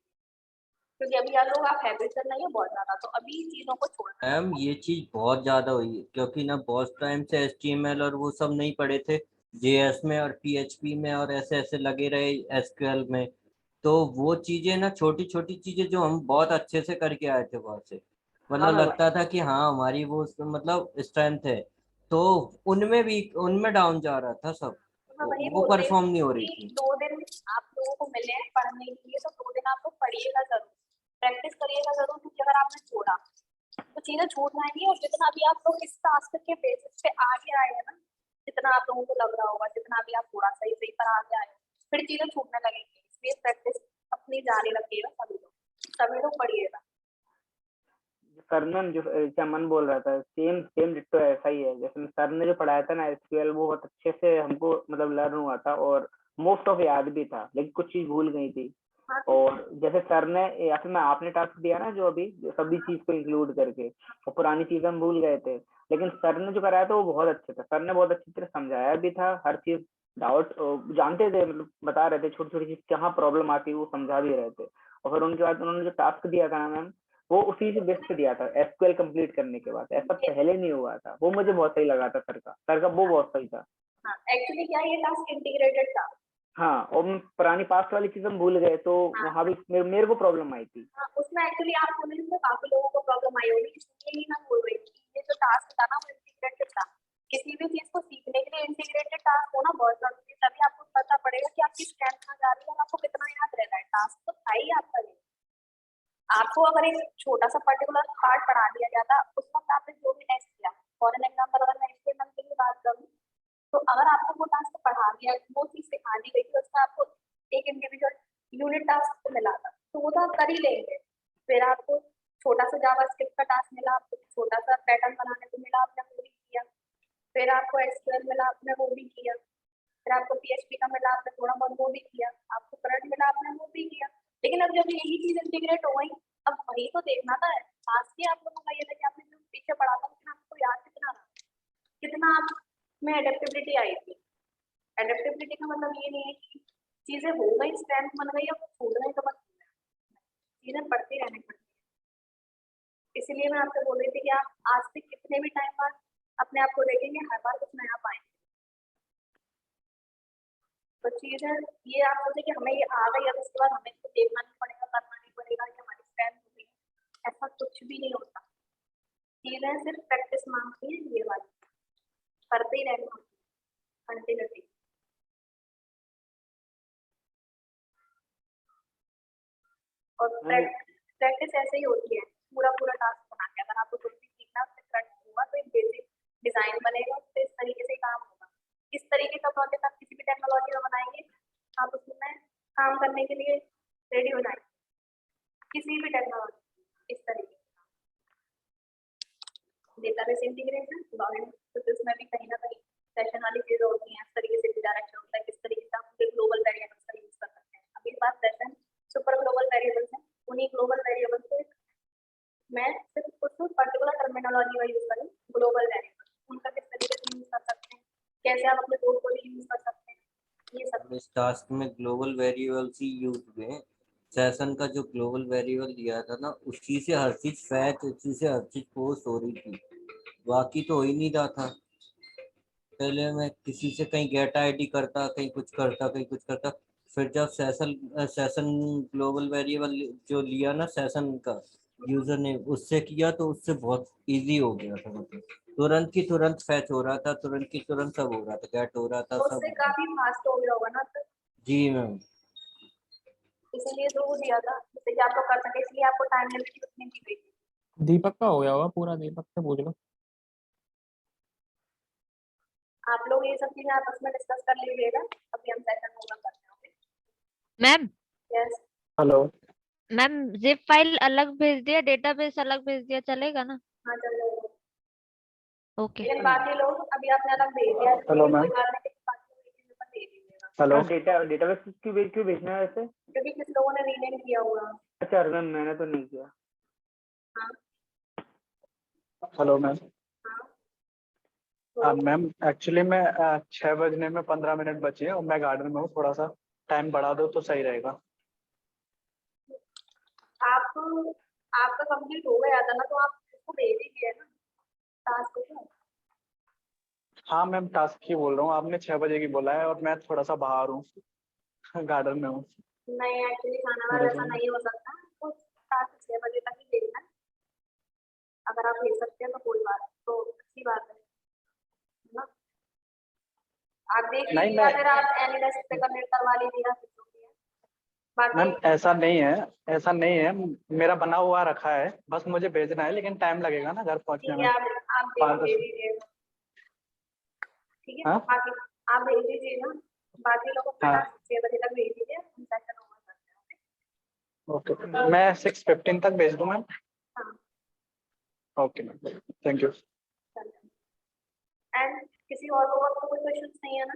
क्योंकि अभी यार लोग आप हैबिट करना ही है बहुत ज्यादा, तो अभी चीजों को छोड़ना है। मैम ये चीज बहुत ज्यादा हुई है, क्योंकि ना बहुत टाइम से HTML और वो सब नहीं पढ़े थे, JS में और PHP में और ऐसे ऐसे लगे रहे SQL में, तो वो चीजें ना छोटी छोटी चीजें जो हम बहुत अच्छे से करके आए थे वहां से, हाँ मतलब मैम, लगता था कि हाँ हमारी वो मतलब स्ट्रेंथ है, तो उनमें डाउन जा रहा था सब, मैं वही वो बोल रही परफॉर्म हूँ नहीं हो रही कि थी। 2 दिन आप लोगों को मिले हैं पढ़ने के लिए, तो 2 दिन आप लोग पढ़िएगा जरूर, प्रैक्टिस करिएगा जरूर, क्योंकि अगर आपने छोड़ा तो चीजें छूट जाएंगी। और जितना भी आप लोग इस टास्क के बेसिस पे आगे आए हैं ना, जितना आप लोगों को लग रहा होगा, जितना भी आप थोड़ा सही सही पर आगे आए हो, फिर चीजें छूटने लगेंगी। इसलिए प्रैक्टिस अपनी जारी रखिएगा सभी लोग पढ़िएगा। सरनन जो चमन बोल रहा था, सेम सेम डिट्टो ऐसा ही है। जैसे सर ने जो पढ़ाया था ना एसक्यूएल, वो बहुत अच्छे से हमको मतलब लर्न हुआ था और मोस्ट ऑफ याद भी था, लेकिन कुछ चीज भूल गई थी। हाँ, और जैसे सर ने या फिर मैं आपने टास्क दिया ना जो अभी, जो सभी चीज को इंक्लूड करके, और पुरानी चीजें हम भूल गए थे, लेकिन सर ने जो कराया था वो बहुत अच्छा था। सर ने बहुत अच्छी तरह समझाया भी था, हर चीज डाउट जानते थे, मतलब बता रहे थे छोटी छोटी चीज कहाँ प्रॉब्लम आती है वो समझा भी रहे थे। और फिर उनके बाद उन्होंने जो टास्क दिया था ना मैम, वो उसी से बेस पे दिया था एसक्यूएल कंप्लीट करने के बाद। ऐसा पहले नहीं हुआ था, वो मुझे बहुत सही लगा था सर का वो बहुत सही था। हाँ, एक्चुअली क्या है, ये टास्क इंटीग्रेटेड था। हाँ, और पुरानी पास्ट वाली चीज हम भूल गए, तो वहां भी मेरे को प्रॉब्लम आई थी। हाँ, उसमें एक्चुअली आप बोले तो काफी लोगों को प्रॉब्लम आई होगी, इसलिए ही मैं बोल रही थी कि ये जो टास्क था ना वो इंटीग्रेटेड था। किसी भी चीज को सीखने के लिए इंटीग्रेटेड टास्क होना बहुत जरूरी है, तभी आपको पता पड़ेगा कि आपकी स्ट्रेंथ कहाँ जा रही है और आपको कितना याद रहता है। टास्क तो था ही आपका ये। आपको अगर एक छोटा सा पर्टिकुलर पार्ट पढ़ा दिया जाता, उस वक्त आपने जो भी टेस्ट किया, फॉर एन एग्जाम्पल अगर मैं HTML की बात करूँ, तो अगर आपको वो टास्क पढ़ा दिया, वो चीज सिखा दी गई थी, उसका आपको एक इंडिविजुअल यूनिट टास्क मिला था, तो वो तो आप कर ही लेंगे। फिर आपको छोटा सा जावास्क्रिप्ट का टास्क मिला, आपको छोटा सा पैटर्न बनाने को मिला, आपने वो भी किया। फिर आपको SQL मिला, आपने वो भी किया। फिर आपको PHP का मिला, आपने थोड़ा बहुत वो भी किया। आपको करंट मिला, आपने वो भी किया। लेकिन अब जब यही चीज इंटीग्रेट हो गई, अब वही तो देखना था। खास के आप लोगों का ये था कि आपने जो पीछे पढ़ा था, लेकिन आपको याद कितना रहा, कितना आप में एडेप्टेबिलिटी आई थी। एडेप्टेबिलिटी का मतलब ये नहीं है कि चीजें हो गई, स्ट्रेंथ बन गई, अब छूट गई तो बस चीजें पढ़ती रहनी पड़ती है। इसलिए मैं आपसे बोल रही थी कि आप आज से कितने भी टाइम बाद अपने आप को देखेंगे, हर बार कुछ नया पाएंगे। तो चीजें ये आप सोचे कि हमें ये आ गई, अब इसके बाद हमें इसको देखना नहीं पड़ेगा, करना नहीं पड़ेगा, कि हमारी स्ट्रेंथ हो गई, ऐसा कुछ भी नहीं होता। चीजें सिर्फ प्रैक्टिस मांगती है, ये वाली करते ही रहना कंटिन्यूटी। और प्रैक्टिस ऐसे ही होती है, पूरा पूरा टास्क बना के। अगर आपको कुछ भी सीखना होगा तो एक बेसिक डिजाइन बनेगा, तो इस तरीके से काम होगा। इस तरीके का प्रोजेक्ट आप किसी भी टेक्नोलॉजी में बनाएंगे, आप उसमें काम करने के लिए रेडी हो जाएंगे, किसी भी टेक्नोलॉजी इस तरीके से। डेटाबेस इंटीग्रेशन, लॉगिन, तो इसमें भी कहीं ना कहीं सेशन वाली चीजें होती हैं, इस तरीके से डायरेक्शन होता है, किस तरीके से आप ग्लोबल वेरिएबल्स का यूज कर सकते हैं। अभी बात सेशन सुपर ग्लोबल वेरिएबल्स है, उन्हीं ग्लोबल वेरिएबल्स को मैं सिर्फ कुछ पर्टिकुलर टर्मिनोलॉजी का यूज करूँ, ग्लोबल वेरिएबल उनका किस तरीके से यूज कर सकते हैं, कैसे आप अपने कोड को यूज कर सकते हैं, ये सब। इस टास्क में ग्लोबल वेरिएबल्स ही यूज हुए। सेशन का जो ग्लोबल वेरिएबल दिया था ना, उसी से हर चीज फैच, उसी से हर चीज पोस्ट हो रही थी, बाकी तो हो ही नहीं रहा था। पहले मैं किसी से कहीं गेट आईडी करता, कहीं कुछ करता, कहीं कुछ करता। फिर जब सेशन ग्लोबल वेरिएबल जो लिया ना सेशन का यूजर ने, उससे किया तो उससे बहुत इजी हो गया था। मतलब तुरंत की तुरंत फैच हो रहा था, तुरंत की तुरंत सब हो रहा था, गेट हो रहा था, तो सब उससे हो रहा था। काफी फास्ट हो गया होगा ना, तो जी मैम। इसीलिए तो वो दिया था, जिससे कि आप लोग कर सके, इसलिए आपको टाइम लिमिट उतनी दी गई थी। दीपक का हो गया होगा पूरा, दीपक से पूछ लो। आप लोग ये सब चीजें आपस में डिस्कस कर लीजिएगा, अभी हम सेशन होगा करते हैं। Ma'am yes hello. Ma'am zip file अलग भेज दिया, डेटाबेस अलग भेज दिया, चलेगा ना? हाँ, चलो। ओके। लेकिन बाकी लोग अभी आपने अलग भेज दिया, हेलो मैम। कोई बात नहीं, बाकी लोग एक पेपर दे दीजिएगा। हेलो। डेटाबेस क्यों भेजना है वैसे? क्योंकि कुछ लोगों ने रीनेम किया हुआ। अच्छा मैम, मैंने तो नहीं किया। हाँ हेलो मैम। हाँ, मैम एक्चुअली मैं 6 बजने में 15 मिनट बचे हैं और मैं गार्डन में हूँ, थोड़ा सा टाइम बढ़ा दो तो सही रहेगा। आप आपका कंप्लीट हो गया था ना, तो आप इसको भेज दीजिए ना टास्क को। हाँ मैम, टास्क ही बोल रहा हूँ, आपने 6 बजे की बोला है और मैं थोड़ा सा बाहर हूँ, गार्डन में हूँ। नहीं, एक्चुअली खाना वाला मेरे ऐसा को नहीं हो सकता, तो 7 से 6 बजे तक ही भेजना है। अगर आप भेज सकते हैं तो कोई बात, तो अच्छी बात है। देख नहीं, लीजिए या मैं फिर आप एनिमेस पे कनेक्ट करवा लीजिएगा फिर जो भी है। बाकी मैम ऐसा नहीं है, ऐसा नहीं है, मेरा बना हुआ रखा है, बस मुझे भेजना है, लेकिन टाइम लगेगा ना घर पहुंचने ठीक में। है, आप पाँच भेज दस दीजिएगा, ठीक है। हाँ बाकी आप भेज दीजिएगा, बाकी लोगों को हाँ 6 बजे तक भेज दीजिए, हम सेशन ओवर करते हैं। ओके, मैं 6:15 तक भेज दूँ मैम। हाँ okay ma'am, thank you. And किसी और को कोई क्वेश्चन नहीं है ना?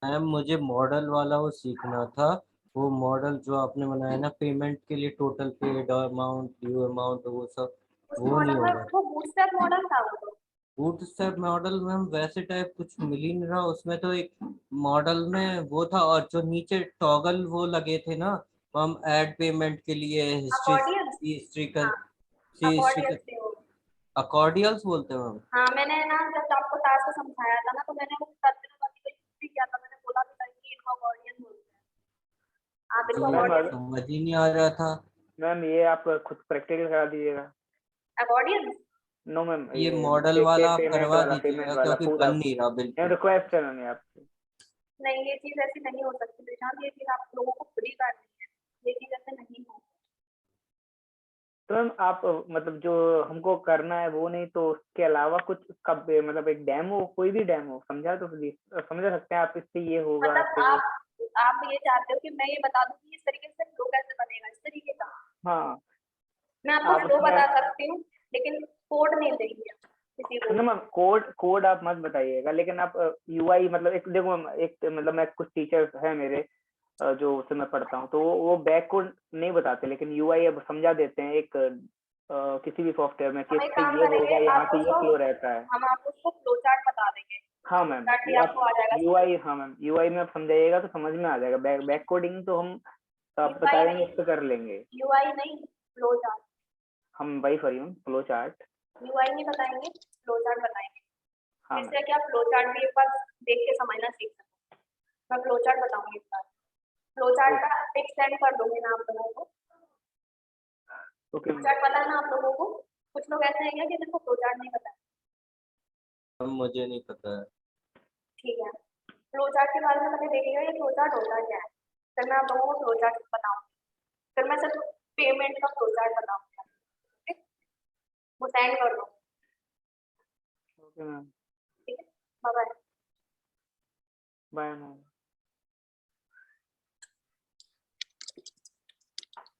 मैम मुझे मॉडल वाला वो सीखना था, वो मॉडल जो आपने बनाया ना पेमेंट के लिए, total paid amount, due amount, वो सब उस वो नहीं मॉडल हो में रहा। वो बूटस्ट्रैप मॉडल था वो तो। बूटस्ट्रैप मॉडल मैम वैसे टाइप कुछ मिल ही नहीं रहा उसमें, तो एक मॉडल में वो था और जो नीचे टॉगल वो लगे थे ना हम ऐड पेमेंट के लिए, अकॉर्डियंस, हिस्ट्रिकल हाँ अकॉर्डियंस थे वो। अकॉर्डियल्स बोलते हैं मैम। हाँ मैंने ना जब आपको टास्क समझाया था ना, तो मैंने वो टर्मिनोलॉजी का यूज भी किया था, मैंने बोला भी था कि इनको अकॉर्डियन बोलते हैं, आप इनको जी अकॉर्डियन समझ ही नहीं आ रहा था। मैम ये आप खुद प्रैक्टिकल करा दीजिएगा। अकॉर्डियंस। नो मैम, ये मॉडल वाला आप पेमेंट करवा वाला, पेमेंट दीजिएगा वाला क्योंकि पूरा। बन नहीं रहा बिल्कुल। रिक्वेस्ट है मैंने आपसे। नहीं ये चीज ऐसी नहीं हो सकती प्रशांत, ये चीज आप लोगों को खुद ही करनी है, ये चीज ऐसे नहीं हो। तो मैम आप मतलब जो हमको करना है वो नहीं, तो उसके अलावा कुछ कब मतलब एक डेमो, कोई भी डेमो समझा तो प्लीज समझा सकते हैं आप, इससे ये होगा मतलब इससे वो। आप ये चाहते हो कि मैं ये बता दूं कि इस तरीके से फ्लो कैसे बनेगा, इस तरीके का? हाँ मैं आपको आप फ्लो उसमें बता सकती हूँ, लेकिन कोड नहीं देंगे किसी को। सुनो मैम, कोड आप मत बताइएगा, लेकिन आप यूआई मतलब एक देखो मैम, एक मतलब मैं कुछ टीचर्स है मेरे जो उससे मैं पढ़ता हूँ, तो वो बैक कोड नहीं बताते, लेकिन यूआई अब समझा देते हैं एक किसी भी सॉफ्टवेयर में कि हम एक इससे काम ये करेंगे, होगा, यहाँ आपको से ये उसको फ्लो रहता है। हम आपको उसको फ्लो चार्ट बता देंगे, हाँ फ्लो मैम, चार्ट भी वो आपको आ जाएगा। यूआई, हाँ मैम यूआई में आप समझाइएगा तो समझ में आ जाएगा। बैक कोडिंग तो हम आप बता यूआई देंगे, नहीं, इस पे कर लेंगे यूआई नहीं, फ्लो चार्ट। हम। वही for you flow chart. UI नहीं बताएंगे, फ्लो चार्ट बताएंगे, हाँ मैम जिससे कि आप फ्लो चार्ट भी एक बार देख के समझना सीख सको। मैं फ्लो चार्ट बताऊंगी इस बार, फ्लो चार्ट का पिक सेंड कर दूंगी मैं आप लोगों को। ओके फ्लो चार्ट पता है ना आप लोगों को? कुछ लोग ऐसे हैं क्या कि जिनको फ्लो चार्ट नहीं पता है? मैम मुझे नहीं पता है। ठीक है, फ्लो चार्ट के बारे में पहले देखिएगा ये फ्लो चार्ट होता क्या है, फिर मैं आप लोगों को फ्लो चार्ट बताऊंगी, फिर मैं सिर्फ पेमेंट का फ्लो चार्ट बताऊंगी, ठीक? वो सेंड कर दो, ओके मैम, ठीक है, बाय बाय। Bye ma'am.